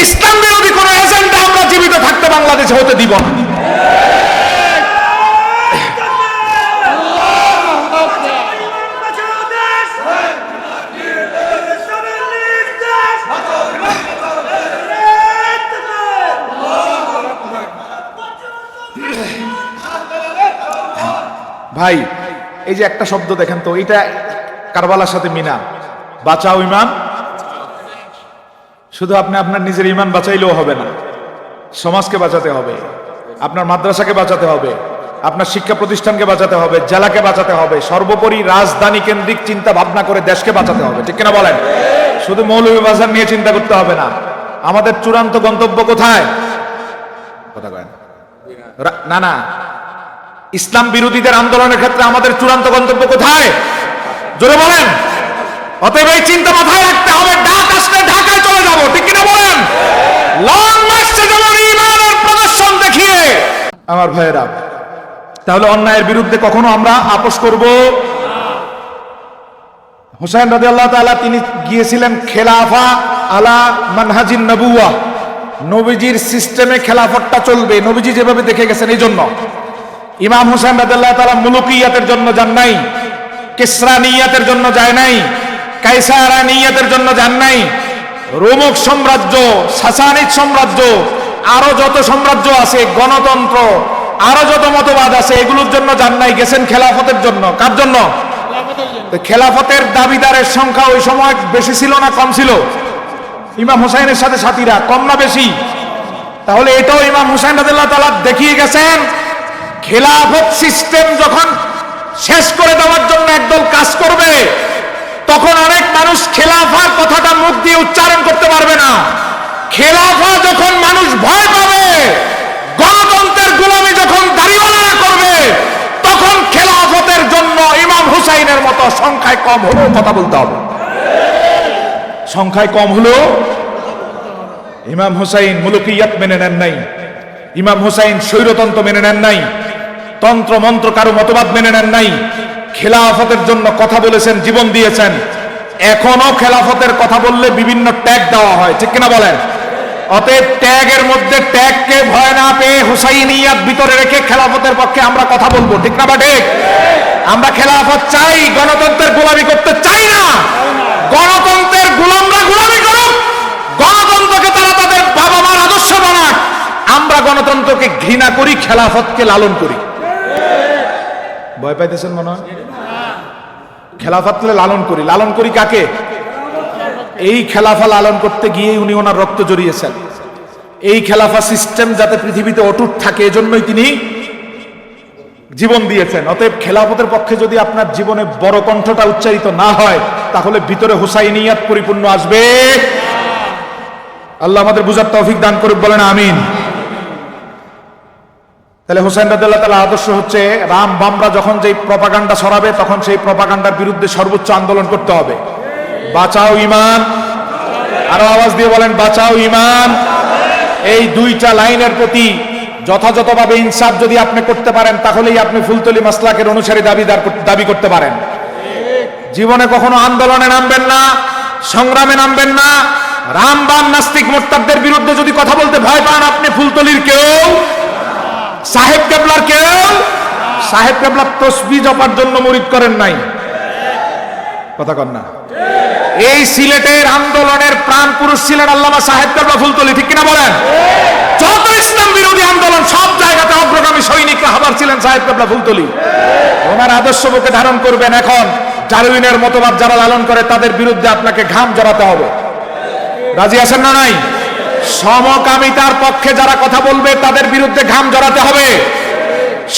ইসলাম বিরোধী কোন এজেন্ডা আমরা জীবিত থাকতে বাংলাদেশে হতে দিব না। ভাই এই যে একটা শব্দ দেখেন তো, এটা কারবালার সাথে মিনা, বাঁচাও ইমান। শুধু আপনি আপনার নিজের ইমান বাঁচাইলেও হবে না, সমাজকে বাঁচাতে হবে, আপনার মাদ্রাসাকে বাঁচাতে হবে, আপনার শিক্ষা প্রতিষ্ঠানকে বাঁচাতে হবে, জেলাকে বাঁচাতে হবে, সর্বোপরি রাজধানী কেন্দ্রিক চিন্তা ভাবনা করে দেশকে বাঁচাতে হবে, ঠিক কিনা বলেন? শুধু মৌলভীবাজার নিয়ে চিন্তা করতে হবে না। আমাদের চূড়ান্ত গন্তব্য কোথায়? কথা কয় না না, ইসলাম বিরোধীদের আন্দোলনের ক্ষেত্রে আমাদের চূড়ান্ত গন্তব্য কোথায়? জোরে বলেন। অতএব এই চিন্তা মাথায় রাখতে হবে, ডাক আসলে ঢাকায় চলে যাব, ঠিক কিনা বলেন? লং মার্চে যেমন ঈমানের প্রদর্শন দেখিয়ে। আমার ভাইয়েরা, তাহলে অন্যায়ের বিরুদ্ধে কখনো আমরা আপোষ করব না। হুসাইন রাদিয়াল্লাহু তাআলা তিনি গিয়েছিলেন খেলাফা আলা মানহাজিন নবুওয়া, নবীজির সিস্টেমে খেলাফতটা চলবে, নবীজি যেভাবে দেখে গেছেন। এই জন্য ইমাম হুসাইন রাদিয়াল্লাহু তাআলা মুলুকিয়াতের জন্য যান নাই, কিসরানিয়াতের জন্য যায় নাই, কাইসারানিয়াতের জন্য যান নাই, রোমক সাম্রাজ্য, সাসানিদ সাম্রাজ্য, আরো যত সাম্রাজ্য আছে, গণতন্ত্র, আরো যত মতবাদ আছে, এগুলোর জন্য যান নাই, গেছেন খেলাফতের জন্য। কার জন্য? খেলাফতের দাবিদারের সংখ্যা ওই সময় বেশি ছিল না কম ছিল? ইমাম হুসাইনের সাথে সাথীরা কম না বেশি? তাহলে এটাও ইমাম হুসাইন রাদিয়াল্লাহু তাআলা দেখিয়ে গেছেন, খেলাফত সিস্টেম যখন শেষ করে দেওয়ার জন্য একদল কাজ করবে, তখন অনেক মানুষ খেলাফার কথাটা মুখ দিয়ে উচ্চারণ করতে পারবে না। খেলাফা যখন মানুষ ভয় পাবে, গণতন্ত্রের গোলামি যখন দাড়িওয়ালারা করবে, তখন খেলাফতের জন্য ইমাম হুসাইনের মতো সংখ্যায় কম হলেও কথা বলতে হবে। সংখ্যায় কম হলেও। ইমাম হুসাইন মুলুকিয়াত মেনে নেন নাই, ইমাম হুসাইন স্বৈরতন্ত্র মেনে নেন নাই, তন্ত্র মন্ত্র কারো মতবাদ মেনে নেন নাই, খেলাফতের জন্য কথা বলেছেন, জীবন দিয়েছেন। এখনো খেলাফতের কথা বললে বিভিন্ন ট্যাগ দেওয়া হয়, ঠিক কিনা বলেন? অতএব ট্যাগের মধ্যে ট্যাগকে ভয় না পেয়ে হুসাইনিয়াত ভিতরে রেখে খেলাফতের পক্ষে আমরা কথা বলবো, ঠিক না? বা ঠিক? আমরা খেলাফত চাই, গণতন্ত্রের গোলামি করতে চাই না। গণতন্ত্রের গোলামরা গোলামি করুক, গণতন্ত্রকে তারা তাদের বাবা মার আদর্শ বানাক। আমরা গণতন্ত্রকে ঘৃণা করি, খেলাফতকে লালন করি। ভয় পাইতেছেন মনে হয়? খেলাফতকে লালন করি। লালন করি কাকে? এই খেলাফা লালন করতে গিয়ে উনি ওনার রক্ত জড়িয়েছেন। এই খেলাফা সিস্টেম যাতে পৃথিবীতে অটুট থাকে, এজন্যই তিনি জীবন দিয়েছেন। অতএব খেলাফতের পক্ষে যদি আপনার জীবনে বড় কণ্ঠটা উচ্চারিত না হয়, তাহলে ভিতরে হুসাইনিয়াত পরিপূর্ণ আসবে। আল্লাহ আমাদের বুঝার তৌফিক দান করুক, বলেন আমিন। তাহলে হুসাইন রাদিয়াল্লাহু তাআলা আদর্শ হচ্ছে, রাম বামরা যখন যেই প্রপাগান্ডা ছড়াবে, তখন সেই প্রপাগান্ডার বিরুদ্ধে সর্বোচ্চ আন্দোলন করতে হবে। বাঁচাও ঈমান, আরো আওয়াজ দিয়ে বলেন বাঁচাও ঈমান। এই দুইটা লাইনের প্রতি যথাযথভাবে ইনসাফ যদি আপনি করতে পারেন, তাহলেই আপনি ফুলতলি মাসলাকের অনুসারী দাবি করতে পারেন। জীবনে কখনো আন্দোলনে নামবেন না, সংগ্রামে নামবেন না। রাম বাম নাস্তিক মোরতাদদের বিরুদ্ধে যদি কথা বলতে ভয় পান, আপনি ফুলতলির কেউ, সাহেব কেবলার কেউ। সাহেব কেবলা তসবিহ জপার জন্য মুরিদ করেন নাই, কথা কন না। এই সিলেটের আন্দোলনের প্রাণ পুরুষ ছিলেন আল্লামা সাহেব কেবলা ফুলতলি, ঠিক কিনা বলেন? যত ইসলাম বিরোধী আন্দোলন সব জায়গাতে অগ্রগামী সৈনিকরা হাবার ছিলেন সাহেব কেবলা ফুলতলি। ওনার আদর্শ বুকে ধারণ করবেন। এখন ডারউইনের মতবাদ যারা লালন করে, তাদের বিরুদ্ধে আপনাকে ঘাম জড়াতে হবে। রাজি আছেন না নাই? সমকামিতার পক্ষে যারা কথা বলবে, তাদের বিরুদ্ধে ঘাম জড়াতে হবে।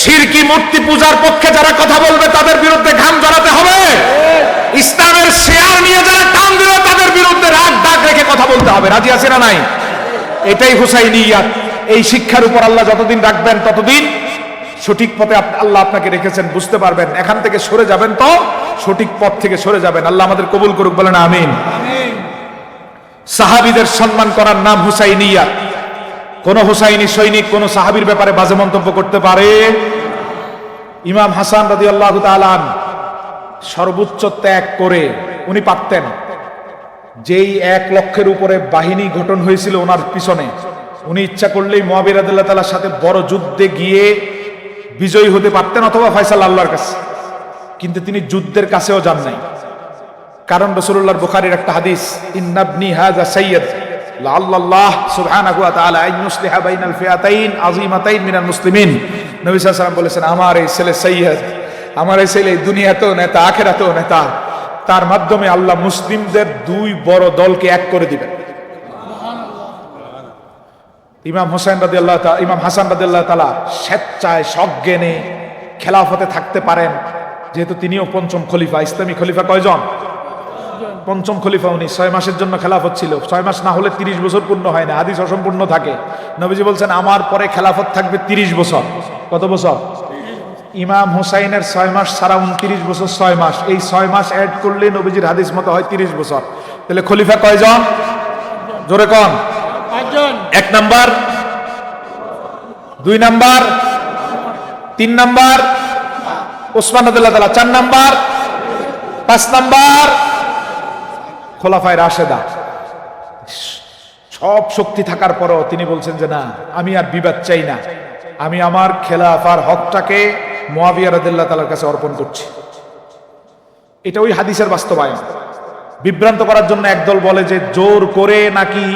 শিরকি মূর্তি পূজার পক্ষে যারা কথা বলবে, তাদের বিরুদ্ধে ঘাম জড়াতে হবে। ইসলামের শেয়ার নিয়ে যারা টান দিবে, তাদের বিরুদ্ধে রাগ ডাক রেখে কথা বলতে হবে। রাজি আছে না নাই? এটাই হুসাইনিয়াত। এই শিক্ষার উপর আল্লাহ যতদিন রাখবেন, ততদিন সঠিক পথে আল্লাহ আপনাকে রেখেছেন, বুঝতে পারবেন। এখান থেকে সরে যাবেন তো সঠিক পথ থেকে সরে যাবেন। আল্লাহ আমাদের কবুল করুক, বলেন আমিন। সাহাবীদের সম্মান করার নাম হুসাইনিয়া। কোন হুসাইনি সৈনিক কোন সাহাবীর ব্যাপারে বাজে মন্তব্য করতে পারে? ইমাম হাসান রাদিয়াল্লাহু তাআলা সর্বোচ্চ ত্যাগ করে উনি পারতেন, যেই 1 লক্ষের উপরে বাহিনী গঠন হয়েছিল ওনার পিছনে, উনি ইচ্ছা করলেই মুআবিয়া রাদিয়াল্লাহু তাআলার সাথে বড় যুদ্ধে গিয়ে বিজয়ী হতে পারতেন অথবা ফয়সালা আল্লাহর কাছে, কিন্তু তিনি যুদ্ধের কাছেও যান নাই। কারণ রাসূলুল্লাহর বুখারীর একটা হাদিস, ইন্নাবনি হাযা সাইয়্যিদ লাআল্লাল্লাহ সুবহানাহু ওয়া তাআলা আন ইউসলিহা বাইনাল ফিআতাইন আযীমাতাইন মিনাল মুসলিমিন। নবী সাল্লাল্লাহু আলাইহি ওয়াসাল্লাম বলেছেন, আমার এই ছেলে সাইয়্যিদ, আমার এই ছেলে দুনিয়াতেও নেতা আখিরাতেও নেতা, তার মাধ্যমে আল্লাহ মুসলিমদের 2 বড় দলকে এক করে দিবেন। ইমাম হাসান রাদিয়াল্লাহু তাআলা স্বেচ্ছায় সজ্ঞানে খেলাফতে থাকতে পারেন, যেহেতু তিনিও 5ম খলিফা। ইসলামী খলিফা কয়জন? 5ম খলিফা উনি। 6 মাসের জন্য খেলাফত ছিল। 6 মাস না হলে 30 বছর পূর্ণ হয় না, হাদিস অসম্পূর্ণ থাকে। নবীজি বলছেন আমার পরে খেলাফত থাকবে 30 বছর। কত বছর? ইমাম হুসাইনের 6 মাস ছাড়া 29 বছর 6 মাস, এই 6 মাস অ্যাড করলে নবীজির হাদিস মতো হয় 30 বছর। তাহলে খলিফা কয়জন? জোরে কোন? 1 নাম্বার, 2 নাম্বার, 3 নাম্বার ওসমান রাদিয়াল্লাহু তাআলা, 4 নাম্বার, 5 নাম্বার খোলাফায়ে রাশেদা। সব শক্তি থাকার পরও তিনি বলছেন যে না, আমি আর বিবাদ চাই না, আমি আমার খেলাফার হকটাকে মুআবিয়া রাদিয়াল্লাহু তাআলার কাছে অর্পণ করছি। এটা ওই হাদিসের বাস্তবায়ন। বিভ্রান্ত করার জন্য একদল বলে যে জোর করে নাকি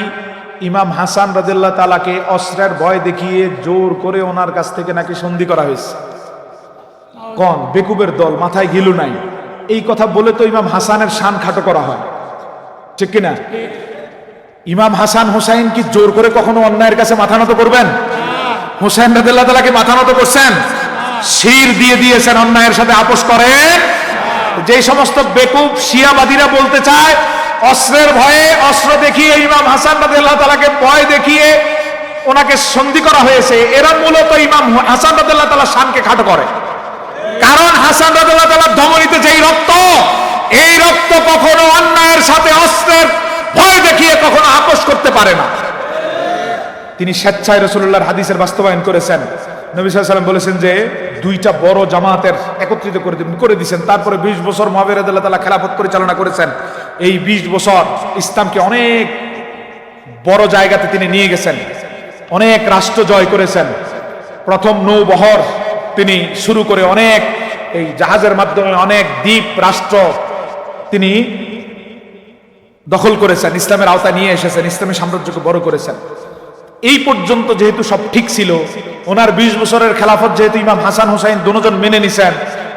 ইমাম হাসান রাদিয়াল্লাহু তাআলাকে অস্ত্রের ভয় দেখিয়ে জোর করে ওনার কাছ থেকে নাকি সন্ধি করা হয়েছে। কোন বেকুবের দল, মাথায় গিলু নাই। এই কথা বলে তো ইমাম হাসানের শান খাটো করা হয়, ঠিক কিনা? ইমাম হাসান হুসাইন কি জোর করে কখনো অন্যায়ের কাছে মাথা নত করবেন? হুসাইন রাদিয়াল্লাহু তাআলা কি মাথা নত করছেন? শির দিয়ে দিয়েছেন অন্যায়ের সাথে আপোষ করেন। যে সমস্ত বেকুব শিয়াবাদীরা বলতে চায় অস্ত্রের ভয়ে, অস্ত্র দেখিয়ে ইমাম হাসান রাদিয়াল্লাহু তাআলাকে ভয় দেখিয়ে ওনাকে সন্ধি করা হয়েছে, এরা মূলত ইমাম হাসান রাদিয়াল্লাহু তাআলার শানকে খাটো করে। কারণ হাসান রাদিয়াল্লাহু তাআলার ধমনীতে যেই রক্ত, এই রক্ত কখনো অন্যায়ের সাথে অস্ত্রের ভয় দেখিয়ে কখনো আপোষ করতে পারে না। তিনি স্বেচ্ছায় রাসূলুল্লাহর হাদিসের বাস্তবায়ন করেছেন। নবী সাল্লাল্লাহু আলাইহি ওয়াসাল্লাম বলেছেন যে 2টা বড় জামাতের একত্রিত করে দিয়েছেন। তারপরে 20 বছর মুআবিয়া রাদিয়াল্লাহু তাআলা খেলাফত পরিচালনা করেছেন। এই 20 বছর ইসলামকে অনেক বড় জায়গাতে তিনি নিয়ে গেছেন, অনেক রাষ্ট্র জয় করেছেন। প্রথম নৌবহর তিনি শুরু করে অনেক এই জাহাজের মাধ্যমে অনেক দ্বীপ রাষ্ট্র তিনি দখল করেছেন, ইসলামের আওতায় নিয়ে এসেছেন, ইসলামের সাম্রাজ্যকে বড় করেছেন। এই পর্যন্ত যেহেতু সব ঠিক ছিল, ওনার 20 বছরের খেলাফত যেহেতু ইমাম হাসান হুসাইন দুজন মেনে নিছেন,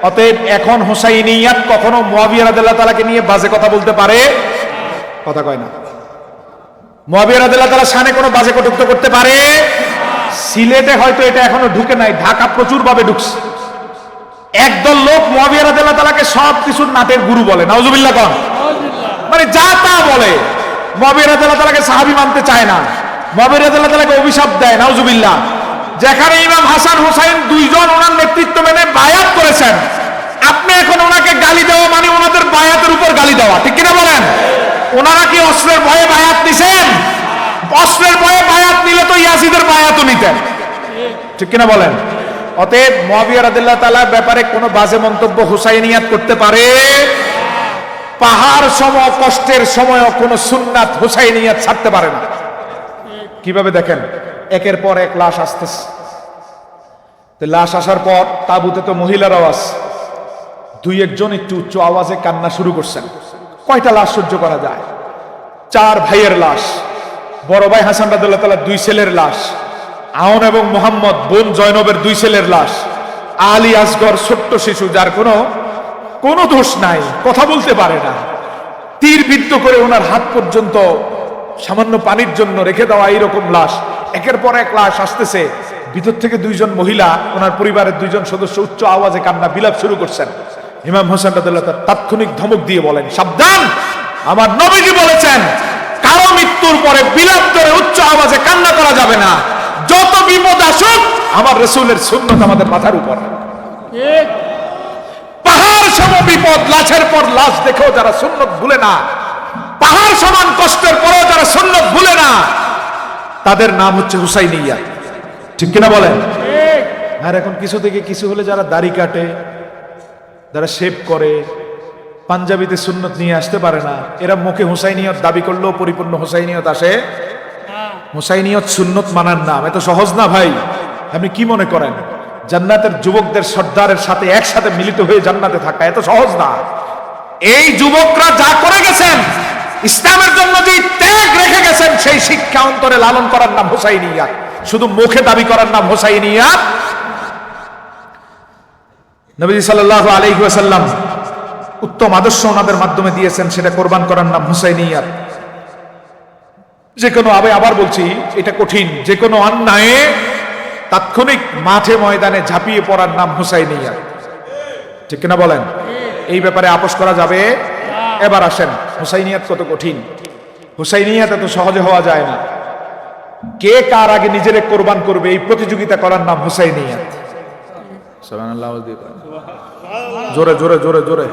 অতএব এখন হুসাইনিয়াত কখনো মুআবিয়া রাদিয়াল্লাহু তাআলাকে নিয়ে বাজে কথা বলতে পারে? কথা কয় না। মুআবিয়া রাদিয়াল্লাহু তাআলার শানে কোনো বাজে কটূক্তি করতে পারে? সিলেটে হয়তো এটা এখনো ঢুকে নাই, ঢাকা প্রচুর ভাবে ঢুকছে। একদল লোক মুআবিয়া রাদিয়াল্লাহু তাআলাকে সব কিছুর নাটের গুরু বলে, নাউজুবিল্লাহ কোন, মানে যা তা বলে। মুআবিয়া রাদিয়াল্লাহু তাআলাকে সাহাবী মানতে চায় না, মুআবিয়া রাদিয়াল্লাহু তাআলাকে অভিশাপ দেয়, নাউজুবিল্লাহ। যেখানে ইমাম হাসান হুসাইন 2 জন ওনার নেতৃত্ব মেনে বায়াত করেছেন, আপনি এখন ওনাকে গালি দেওয়া মানে ওনাদের বায়াতের উপর গালি দেওয়া, ঠিক কিনা বলেন? ওনারা কি অস্ত্রের ভয়ে বায়াত নিছেন? অস্ত্রের ভয়ে বায়াত নিলে তো ইয়াজিদের বায়াতও নিতেন, ঠিক কিনা বলেন? অতএব মুআবিয়া রাদিয়াল্লাহু তাআলার ব্যাপারে কোনো বাজে মন্তব্য হুসাইনিয়াত করতে পারে? পাহাড় সম কষ্টের সময়ও কোনো সুন্নাত হুসাইনিয়াত ছাড়তে পারে না। কিভাবে দেখেন, একের পর এক লাশ আসতেছে। লাশ আসার পর তাবুতে তো মহিলারাও আছে, 2-1 জন একটু উচ্চ আওয়াজে কান্না শুরু করছেন। কয়টা লাশ সহ্য করা যায়? 4 ভাইয়ের লাশ, বড় ভাই হাসান রাদিয়াল্লাহু তাআলার 2 ছেলের লাশ, আওন এবং মোহাম্মদ বোন জয়নবের 2 ছেলের লাশ, আলী আসগর ছোট্ট শিশু যার কোনো দোষ নাই, কথা বলতে পারে না, তীর বিদ্ধ করে ওনার হাত পর্যন্ত সামান্য পানির জন্য রেখে দেওয়া এইরকম লাশ। একের পর এক লাশ আসতেছে। ভিতর থেকে 2 জন মহিলা, ওনার পরিবারের 2 জন সদস্য উচ্চ আওয়াজে কান্না বিলাপ শুরু করছেন। ইমাম হোসেন রাদিয়াল্লাহু তাআলা তাৎক্ষণিক ধমক দিয়ে বলেন, সাবধান, আমার নবীজি বলেছেন কারো মৃত্যুর পরে বিলাপ করে উচ্চ আওয়াজে কান্না করা যাবে না। যত বিপদ আসুক, আমার রাসূলের সুন্নাত আমাদের মাথার উপর। পাহাড় সম বিপদ, লাশের পর লাশ দেখেও যারা সুন্নত ভুলে না, পাহাড় সমান কষ্টের পরেও যারা সুন্নত ভুলে না, তাদের নাম হচ্ছে হুসাইনিয়া। ঠিক কিনা বলেন? আর এখন কিছু থেকে কিছু হলে যারা দাড়ি কাটে, যারা শেভ করে, পাঞ্জাবিতে সুন্নত নিয়ে আসতে পারে না, এরা মুখে হুসাইনিয়ত দাবি করলেও পরিপূর্ণ হুসাইনিয়ত আসে। হুসাইনিয়ত সুন্নত মানার নাম, এত সহজ না ভাই। আপনি কি মনে করেন জান্নাতের যুবকদের সর্দারের সাথে একসাথে মিলিত হয়ে জান্নাতে থাকা এত সহজ না। এই যুবকরা যা করে গেছেন, ইসলামের জন্য যে ত্যাগ রেখে গেছেন, সেই শিক্ষা অন্তরে লালন করার নাম হুসাইনিয়াত, শুধু মুখে দাবি করার নাম হুসাইনিয়াত। নবীজি সাল্লাল্লাহু আলাইহি ওয়াসাল্লাম উত্তম আদর্শ ওনাদের মাধ্যমে দিয়েছেন, সেটা কোরবান করার নাম হুসাইনিয়াত। যে কোনো আবার বলছি, এটা কঠিন, যে কোনো অন্যায়ে তাৎক্ষণিক মাঠে ময়দানে ঝাঁপিয়ে পড়ার নাম হুসাইনিয়াত। ঠিক কিনা বলেন? এই ব্যাপারে আপোষ করা যাবে? এবার আসেন, হুসাইনিয়াত কত কঠিন। হুসাইনিয়াত এত সহজে হওয়া যায় না। কে কার আগে নিজেরে কোরবান করবে, এই প্রতিযোগিতা করার নাম হুসাইনিয়াত। সুবহানাল্লাহ, জোরে জোরে জোরে জোরে।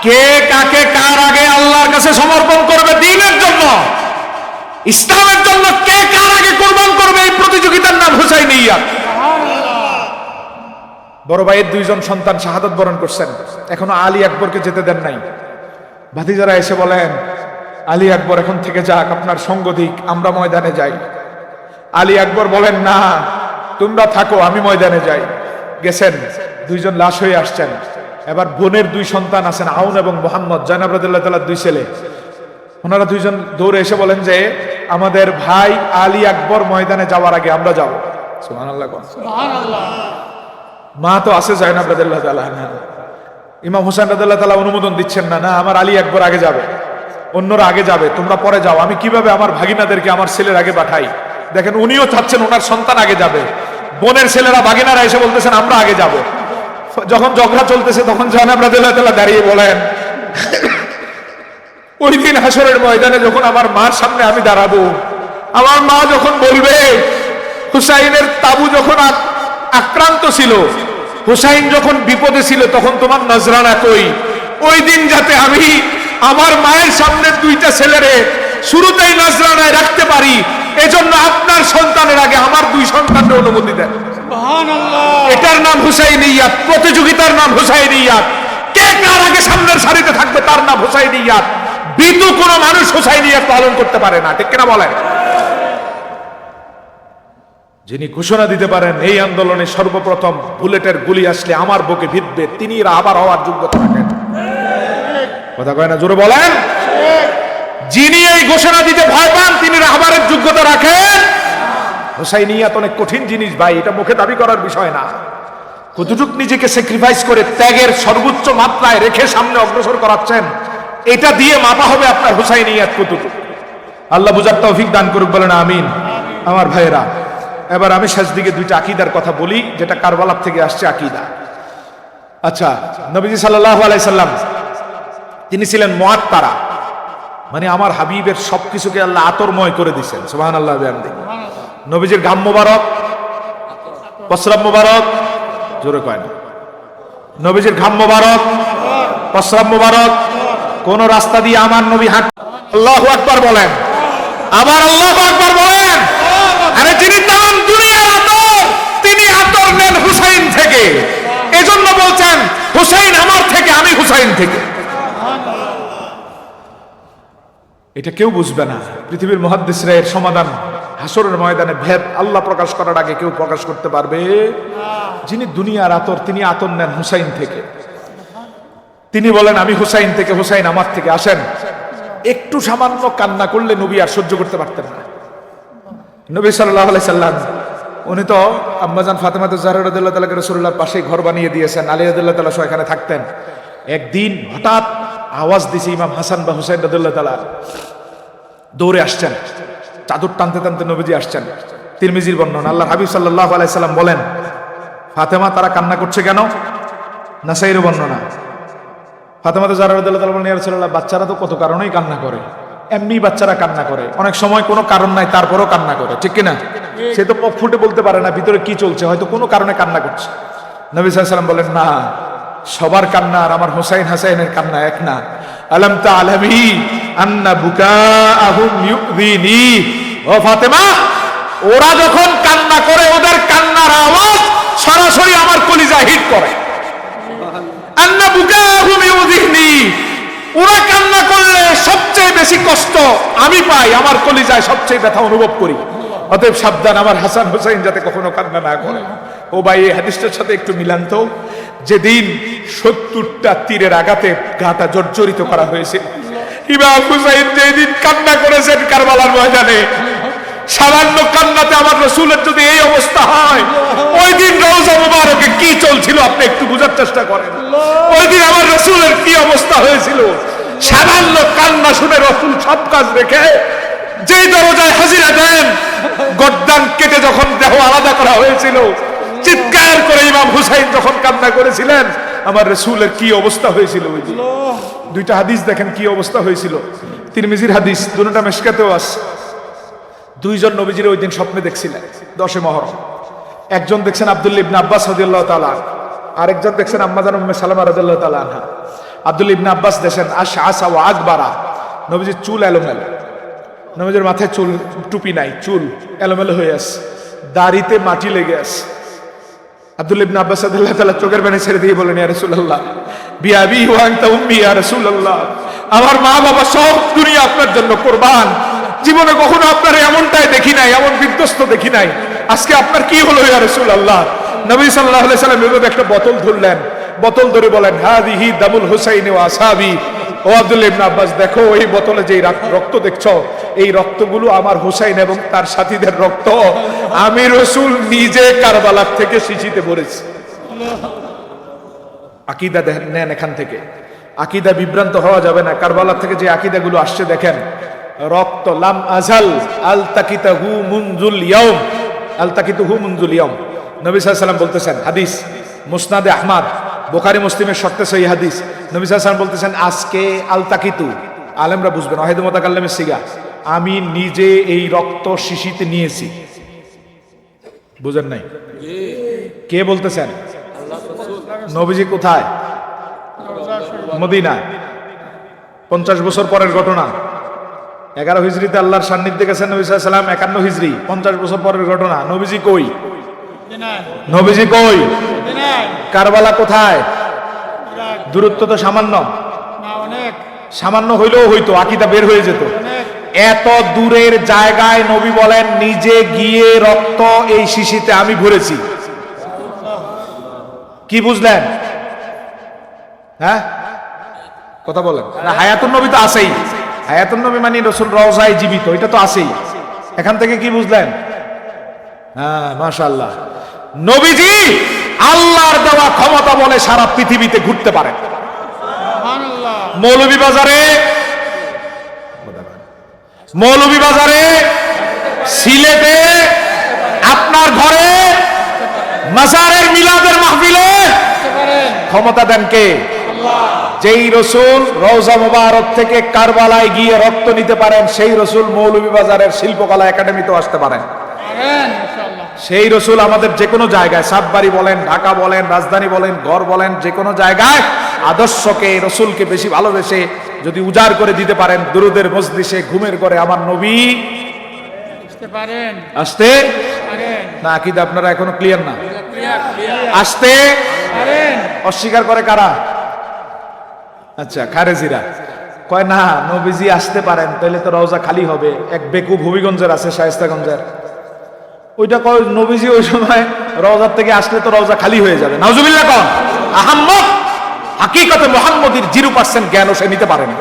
কে কাকে কার আগে আল্লাহর কাছে সমর্পণ করবে দ্বীনের জন্য, ইসলামের জন্য, কে কার আগে কোরবান করবে, এই প্রতিযোগিতার নাম হুসাইনিয়াত। বড় ভাইয়ের 2 জন সন্তান শাহাদাত বরণ করছেন, এখনো আলী আকবরকে যেতে দেন নাই। ভাতিজারা এসে বলেন, আলী আকবর এখন থেকে যাক, আপনার সঙ্গ দিক, আমরা ময়দানে যাই। আলী আকবর বলেন, না, তোমরা থাকো, আমি ময়দানে যাই। গেছেন, 2 জন লাশ হয়ে আসছেন। এবার বোনের 2 সন্তান আছেন, আউন এবং মোহাম্মদ, জয়নাব রাদিয়াল্লাহু তাআলার 2 ছেলে। ওনারা 2 জন দৌড়ে এসে বলেন যে, আমাদের ভাই আলী আকবর ময়দানে যাওয়ার আগে আমরা যাব। সুবহানাল্লাহ, সুবহানাল্লাহ। মা তো আছে জয়নাব রাদিয়াল্লাহু তাআলা, ইমাম হোসেন রাদিয়াল্লাহু তাআলা অনুমোদন দিচ্ছেন না, না আমার আলী আকবর আগে যাবে, অন্যরা আগে যাবে, তোমরা পরে যাও। আমি কিভাবে আমার ভাগিনাদেরকে আমার ছেলের আগে পাঠাই? দেখেন, উনিও চাচ্ছেন ওনার সন্তান আগে যাবে, বোনের ছেলেরা ভাগিনারা এসে বলতেছেন আমরা আগে যাব। যখন ঝগড়া চলতেছে, তখন জয়নাব রাদিয়াল্লাহু তাআলা দাঁড়িয়ে বলেন, ওই দিন হাসরের ময়দানে যখন আমার মার সামনে আমি দাঁড়াবো, আমার মা যখন বলবে, হুসাইনের তাবু যখন আক্রান্ত ছিল, হুসাইন যখন বিপদে ছিল, তখন তোমার নজরানা কই? ওই দিন যাতে আমি আমার মায়ের সামনে 2টা ছেলেরে শুরুতেই নজরানায় রাখতে পারি, এজন্য আপনার সন্তানের আগে আমার 2 সন্তানের অনুমতি দেন। সুবহানাল্লাহ। এটার নাম হুসাইনিয়াত, প্রতিযোগিতার নাম হুসাইনিয়াত। কে কার আগে সামনের সারিতে থাকবে তার নাম হুসাইনিয়াত। বিতু কোনো মানুষ হুসাইনিয়াত পালন করতে পারে না। ঠিক কিনা বলেন? যিনি ঘোষণা দিতে পারেন এই আন্দোলনে সর্বপ্রথম বুলেটের গুলি আসলে আমার বুকে ভিড়বে, তিনি আবার হওয়ার যোগ্যতা রাখেন। কথা কয় না? জোরে বলেন। যিনি এই ঘোষণা দিতে ভয় পান, তিনি রাহবারের যোগ্যতা রাখেন। হুসাইনিয়াত অনেক কঠিন জিনিস ভাই, এটা মুখে দাবি করার বিষয় না। কতটুকু নিজেকে স্যাক্রিফাইস করে ত্যাগের সর্বোচ্চ মাত্রায় রেখে সামনে অগ্রসর করাচ্ছেন, এটা দিয়ে মাপা হবে আপনার হুসাইনিয়াত কতটুকু। আল্লাহ বুঝার তৌফিক দান করুক, বলেন আমিন। আমার ভাইয়েরা, এবার আমি শেষ দিকে 2টা আকীদার কথা বলি, যেটা কারবালার থেকে আসছে আকীদা। আচ্ছা, নবীজি সাল্লাল্লাহু আলাইহি সাল্লাম তিনি ছিলেন মুআত্তারা, মানে আমার হাবিবের সবকিছুকে আল্লাহ আতরময় করে দিয়েছেন। সুবহানাল্লাহ। নবীজির ঘাম মোবারক, প্রস্রাব মোবারক, জোরে কয় না? নবীজির ঘাম মোবারক, প্রস্রাব মোবারক, কোন রাস্তা দিয়ে আমার নবী হাঁট, আল্লাহু আকবার বলেন, আবার আল্লাহু আকবার বলেন। আরে যিনি তাম দুনিয়ার আতর, তিনি আতর নেন হুসাইন থেকে। এজন্য বলছেন, হুসাইন আমার থেকে, আমি হুসাইন থেকে। এটা কেউ বুঝবে না। পৃথিবীর মুহাদ্দিসরা এর সমাধান হাসরের ময়দানে ভেদ আল্লাহ প্রকাশ করার আগে কেউ প্রকাশ করতে পারবে? যিনি দুনিয়ার আতর, তিনি আতর নেন হুসাইন থেকে। তিনি বলেন, আমি হুসাইন থেকে, হুসাইন আমার থেকে। আসেন, একটু সামান্য কান্না করলে নবী আর সহ্য করতে পারতেন না। নবী সাল্লাল্লাহু আলাইহি সাল্লাম উনি তো আম্মাজান ফাতেমা জাহরা রাদিয়াল্লাহু তাআলা রাসূলুল্লাহর পাশেই ঘর বানিয়ে দিয়েছেন, আলী রাদিয়াল্লাহু তাআলা সহ এখানে থাকতেন। একদিন হঠাৎ আওয়াজ দিছে, ইমাম হাসান বা হুসাইন রাদিয়াল্লাহু তাআলা দৌড়ে আসছেন, চাদর টানতে টানতে নবীজি আসছেন। তিরমিজির বর্ণনা। আল্লাহর হাবিব সাল্লাল্লাহু আলাইহি সাল্লাম বলেন, ফাতেমা তারা কান্না করছে কেন? নাসাইর বর্ণনা। ফাতেমা জাহরা রাদিয়াল্লাহু তাআলা বলেন, ইয়া রাসূলুল্লাহ, বাচ্চারা তো কত কারণেই কান্না করে, এমনি বাচ্চারা কান্না করে, অনেক সময় কোনো কারণ নাই তারপরেও কান্না করে, ঠিক কিনা? সে তো মুখ ফুটে বলতে পারে না ভিতরে কি চলছে, হয়তো কোনো কারণে কান্না করছে। নবী সাল্লাল্লাহু আলাইহি সাল্লাম বলেন, না, সবার কান্না আর আমার হুসাইন হাসাইনের কান্না এক না। আলাম তা'লামি আন্না বুকাআহুম ইউযিনি। ও ফাতেমা, ওরা যখন কান্না করে ওদের কান্নার আওয়াজ সরাসরি আমার কলিজা হিট করে। আন্না বুকাআহুম ইউযিনি, ওরা কান্না করলে সবচেয়ে বেশি কষ্ট আমি পাই, আমার কলিজায় সবচেয়ে ব্যথা অনুভব করি। অতএব সাবধান, আমার হাসান হুসাইন যাতে কখনো কান্না না করে। ও ভাই, এই হাদিসটার সাথে একটু মিলান তো। যেদিন 70টা তীরের আঘাতে গাটা জর্জরিত করা হয়েছে, ইমাম হুসাইন যেদিন কান্না করেছেন কারবালার ময়দানে, সামান্য কান্নাতে আমার রাসূলের যদি এই অবস্থা হয়, ওই দিন রওজা মুবারকে কি চলছিল আপনি একটু বোঝার চেষ্টা করেন। ওই দিন আমার রাসূলের কি অবস্থা হয়েছিল। সামান্য কান্না শুনে রাসূল সব কাজ রেখে যেই দরজায় হাজিরা দেন, গর্দান কেটে যখন দেহ আলাদা করা হয়েছিল, চিৎকার করে ইমাম হুসাইন যখন কান্না করেছিলেন, আমার রাসূলের কি অবস্থা হয়েছিল ওই দিন। দুইটা হাদিস দেখেন কি অবস্থা হয়েছিল। তিরমিজির হাদিস, দুটোটা মিশকাতেও আছে। দুইজন নবীজির ওই দিন স্বপ্নে দেখছিলেন 10 মুহররম। একজন দেখছেন আব্দুল্লাহ ইবনে আব্বাস রাদিয়াল্লাহু তাআলা, আরেকজন দেখছেন আম্মা জান উম্মে সালামা রাদিয়াল্লাহু তাআলা আনহা। আব্দুল্লাহ ইবনে আব্বাস দেখেন আশআসা ওয়া আকবারা, নবীজির চুল এলোমেলো, নবীজির মাথায় চুল, টুপি নাই, চুল এলোমেলো হয়ে আছে, দাড়িতে মাটি লেগে আছে। আব্দুল্লাহ ইবনে আব্বাস রাদিয়াল্লাহু তাআলা চোখের পানি ছেড়ে দিয়ে বলেন, ইয়া রাসূলুল্লাহ, বিআবি ওয়া আনতা উম্মি ইয়া রাসূলুল্লাহ, আমার মা বাবা সব দুনিয়া আপনার জন্য কুরবান। জীবনে কখনো আপনার এমনটাই দেখি নাই, এমন বিধ্বস্ত দেখি নাই। আজকে আপনার কি হলো ইয়া রাসূলুল্লাহ? নবী সাল্লাল্লাহু আলাইহি সাল্লাম এভাবে একটা বোতল ধরলেন, বোতল ধরে বলেন, হাদিহি দামুল হুসাইন ওয়া আসহাবি। ও আব্দুল্লাহ ইবনে আব্বাস, দেখো এই বোতলে যে রক্ত দেখছো, এই রক্তগুলো আমার হুসাইন এবং তার সাথীদের রক্ত। আমি রাসূল নিজে কারবালা থেকে শিশিতে ভরেছি। আকীদা নেন এখান থেকে, আকীদা বিভ্রান্ত হওয়া যাবে না। কারবালা থেকে যে আকীদাগুলো আসছে দেখেন, রক্ত, লাম আজাল আলতাকিতাহু মুনজুল ইয়াউম, আলতাকিতুহু মুনজুল ইয়াউম। নবী সাল্লাল্লাহু আলাইহি ওয়াসাল্লাম বলতেছেন, হাদিস মুসনাদে আহমদ, বুখারী মুসলিমের শর্তে সহিহ হাদিস। নবী সাল্লাল্লাহু আলাইহি ওয়াসাল্লাম বলতেছেন, আজকে আলতাকিতু, আলেমরা বুঝবেন, ওয়াহিদ মুতাকাল্লিমের সিগা, আমি নিজে এই রক্ত শিশিতে নিয়েছি। বুঝেন নাই? কে বলতেছেন? নবীজি কোথায়? মদিনায়। 50 বছর পরের ঘটনা। 11 হিজরিতে আল্লাহর সান্নিধ্যে গেছেন নবী সাল্লাল্লাহু আলাইহি ওয়াসাল্লাম, 51 হিজরি, 50 বছর পরের ঘটনা। নবীজি কই? নবীজি কই? কারবালা কোথায়? দূরত্ব তো সামান্য, সামান্য হইলেও হইতো, আকীদা বের হয়ে যেত। এত দূরের জায়গায় নবী বলেন, নিজে গিয়ে রক্ত এই শিশিতে আমি ভরেছি। কি বুঝলেন? হ্যাঁ, কথা বলেন না। হায়াতুন নবী তো আছেই, হায়াতুন নবী মানে রাসূল রওজায় জীবিত, এটা তো আছেই। এখান থেকে কি বুঝলেন? হ্যাঁ, মাশাআল্লাহ, নবীজি আল্লাহর দেওয়া ক্ষমতা বলে সারা পৃথিবীতে ঘুরতে পারেন। মৌলভীবাজারে, মৌলভীবাজারে, সিলেটে, আপনার ঘরে, মাজারের মিলাদের মাহফিলে ক্ষমতা দেন কে? যেই রসুল রওজা মুবারক থেকে কারবালায় গিয়ে রক্ত নিতে পারেন, সেই রসুল মৌলভীবাজারের শিল্পকলা একাডেমিতেও আসতে পারেন। সেই রসুল আমাদের যে কোনো জায়গায়, সাতবাড়ি বলেন, ঢাকা বলেন, রাজধানী বলেন, ঘর বলেন, যে কোনো জায়গায় আদর্শকে, রসুলকে বেশি ভালোবেসে যদি উজাড় করে দিতে পারেন, দুরুদের মজলিসে, ঘুমের ঘরে আমার নবী আসতে না। আকীদা আপনারা এখনো ক্লিয়ার না? আসতে অস্বীকার করে কারা? আচ্ছা, খারেজিরা কয় না, নবীজি আসতে পারেন, তাহলে তো রওজা খালি হবে। এক বেকুব হবিগঞ্জের আছে, শায়েস্তাগঞ্জের, ওইটা কয় নবীজি ওই সময় রওজার থেকে আসলে তো রওজা খালি হয়ে যাবে। নাউজুবিল্লাহ কোন আহাম্মদ, হাকিকতে মুহাম্মদীর 0% জ্ঞানও সে নিতে পারেনি।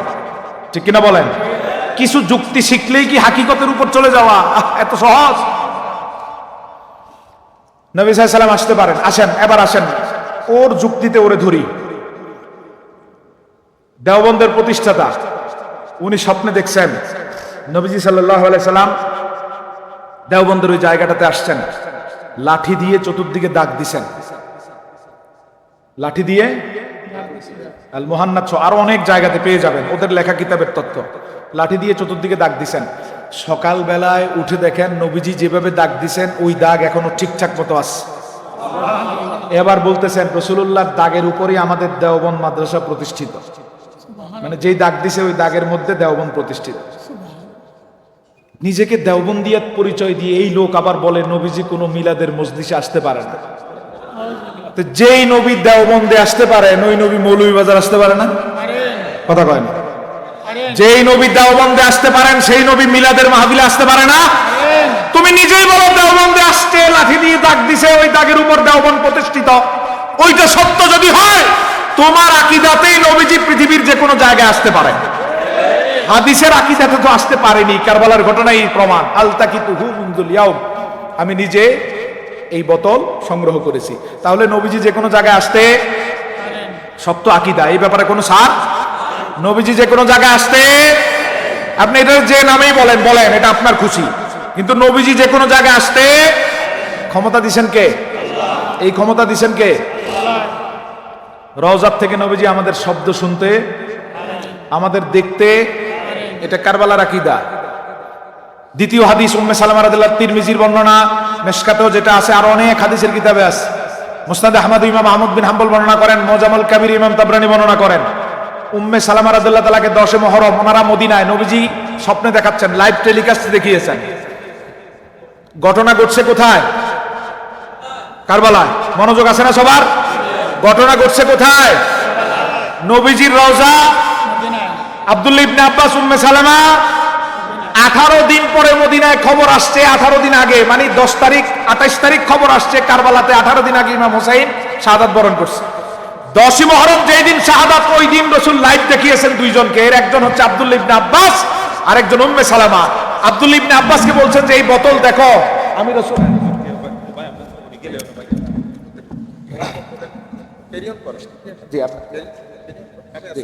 ঠিক কিনা বলেন? কিছু যুক্তি শিখলেই কি হাকিকতের উপর চলে যাওয়া এত সহজ? নবী সাল্লাল্লাহু আলাইহি ওয়াসাল্লাম আসতে পারেন। আসেন, এবার আসেন ওর যুক্তিতে ওরে ধরি। দেওবন্দের প্রতিষ্ঠাতা, উনি স্বপ্নে দেখছেন নবীজি সাল্লাল্লাহু আলাইহি সাল্লাম দেওবন্দের ওই জায়গাটাতে আসছেন, লাঠি দিয়ে চতুর্দিকে দাগ দিছেন, লাঠি দিয়ে। আল মুহান্নাদ আরো অনেক জায়গাতে পেয়ে যাবেন, ওদের লেখা কিতাবের তথ্য। লাঠি দিয়ে চতুর্দিকে দাগ দিছেন। সকাল বেলায় উঠে দেখেন নবীজি যেভাবে দাগ দিছেন ওই দাগ এখনো ঠিকঠাক মতো আছে। এবার বলতেছেন রাসূলুল্লাহর দাগের উপরেই আমাদের দেওবন্দ মাদ্রাসা প্রতিষ্ঠিত, মানে যেই দাগ দিছে ওই দাগের মধ্যে দেওবন্দ প্রতিষ্ঠিত। নিজেকে দেওবন্দিয়াত পরিচয় দিয়ে এই লোক আবার বলে নবীজি কোনো মিলাদের মজলিসে আসতে পারে না। তো যেই নবী দেওবন্দে আসতে পারেন ওই নবী মৌলভীবাজার আসতে পারে না? কথা কয় না। যেই নবী দেওবন্দে আসতে পারেন সেই নবী মিলাদের মাহফিলে আসতে পারে না? তুমি নিজেই বলো দেওবন্দে আসছে, লাঠি দিয়ে দাগ দিছে, ওই দাগের উপর দেওবন্দ প্রতিষ্ঠিত। ওইটা সত্য যদি হয় তোমার আকীদাতেই নবীজি পৃথিবীর যে কোনো জায়গায় আসতে পারে। হাদিসের আকীদাতে তো আসতে পারেনি, কারবালার ঘটনাই প্রমাণ। আলতাকিতুহু মুনযুল ইয়াউম, আমি নিজে এই বোতল সংগ্রহ করেছি। তাহলে নবীজি যে কোনো জায়গায় আসতে সত্য আকীদা, এই ব্যাপারে কোনো সার। নবীজি যে কোনো জায়গায় আসতে, আপনি এটা যে নামেই বলেন বলেন, এটা আপনার খুশি, কিন্তু নবীজি যে কোনো জায়গায় আসতে ক্ষমতা দিছেন কে? এই ক্ষমতা দিছেন কে? রওজাত থেকে নবীজি আমাদের শব্দ শুনতে, আমাদের দেখতে, এটা কারবালার আকীদা। দ্বিতীয় হাদিস উম্মে সালামা রাদিয়াল্লাহু তিরমিজির বর্ণনা, মিশকাতেও যেটা আছে, আর অনেক হাদিসের কিতাবে আছে। মুসনাদ আহমদ ইমাম আহমদ বিন হাম্বল বর্ণনা করেন, মুজাম্মাল কাবির ইমাম তাবরানী বর্ণনা করেন। উম্মে সালামা রাদিয়াল্লাহু তাআলাকে 10 মুহররম ওনারা মদিনায়, নবীজি স্বপ্নে দেখাচ্ছেন, লাইভ টেলিকাস্ট দেখিয়েছেন। ঘটনা ঘটছে কোথায়? কারবালায়। মনোযোগ আছে না সবার? ঘটনা ঘটছে কোথায়? নবীজির রওজা আব্দুল্লাহ ইবনে আব্বাস উম্মে সালামা 18 দিন পরে মদিনায় খবর আসছে, 18 দিন আগে, মানে 10 তারিখ 28 তারিখ খবর আসছে কারবালাতে, 18 দিন আগে ইমাম হোসেন শাহাদাত বরণ করছে। 10ই মুহররম যেই দিন শাহাদাত, ওই দিন রাসূল লাইভ দেখিয়েছেন দুইজনকে। এর একজন হচ্ছে আব্দুল্লাহ ইবনে আব্বাস, আরেকজন উম্মে সালামা। আব্দুল্লাহ ইবনে আব্বাসকে বলছেন যে এই বোতল দেখো, আমি রাসূল জি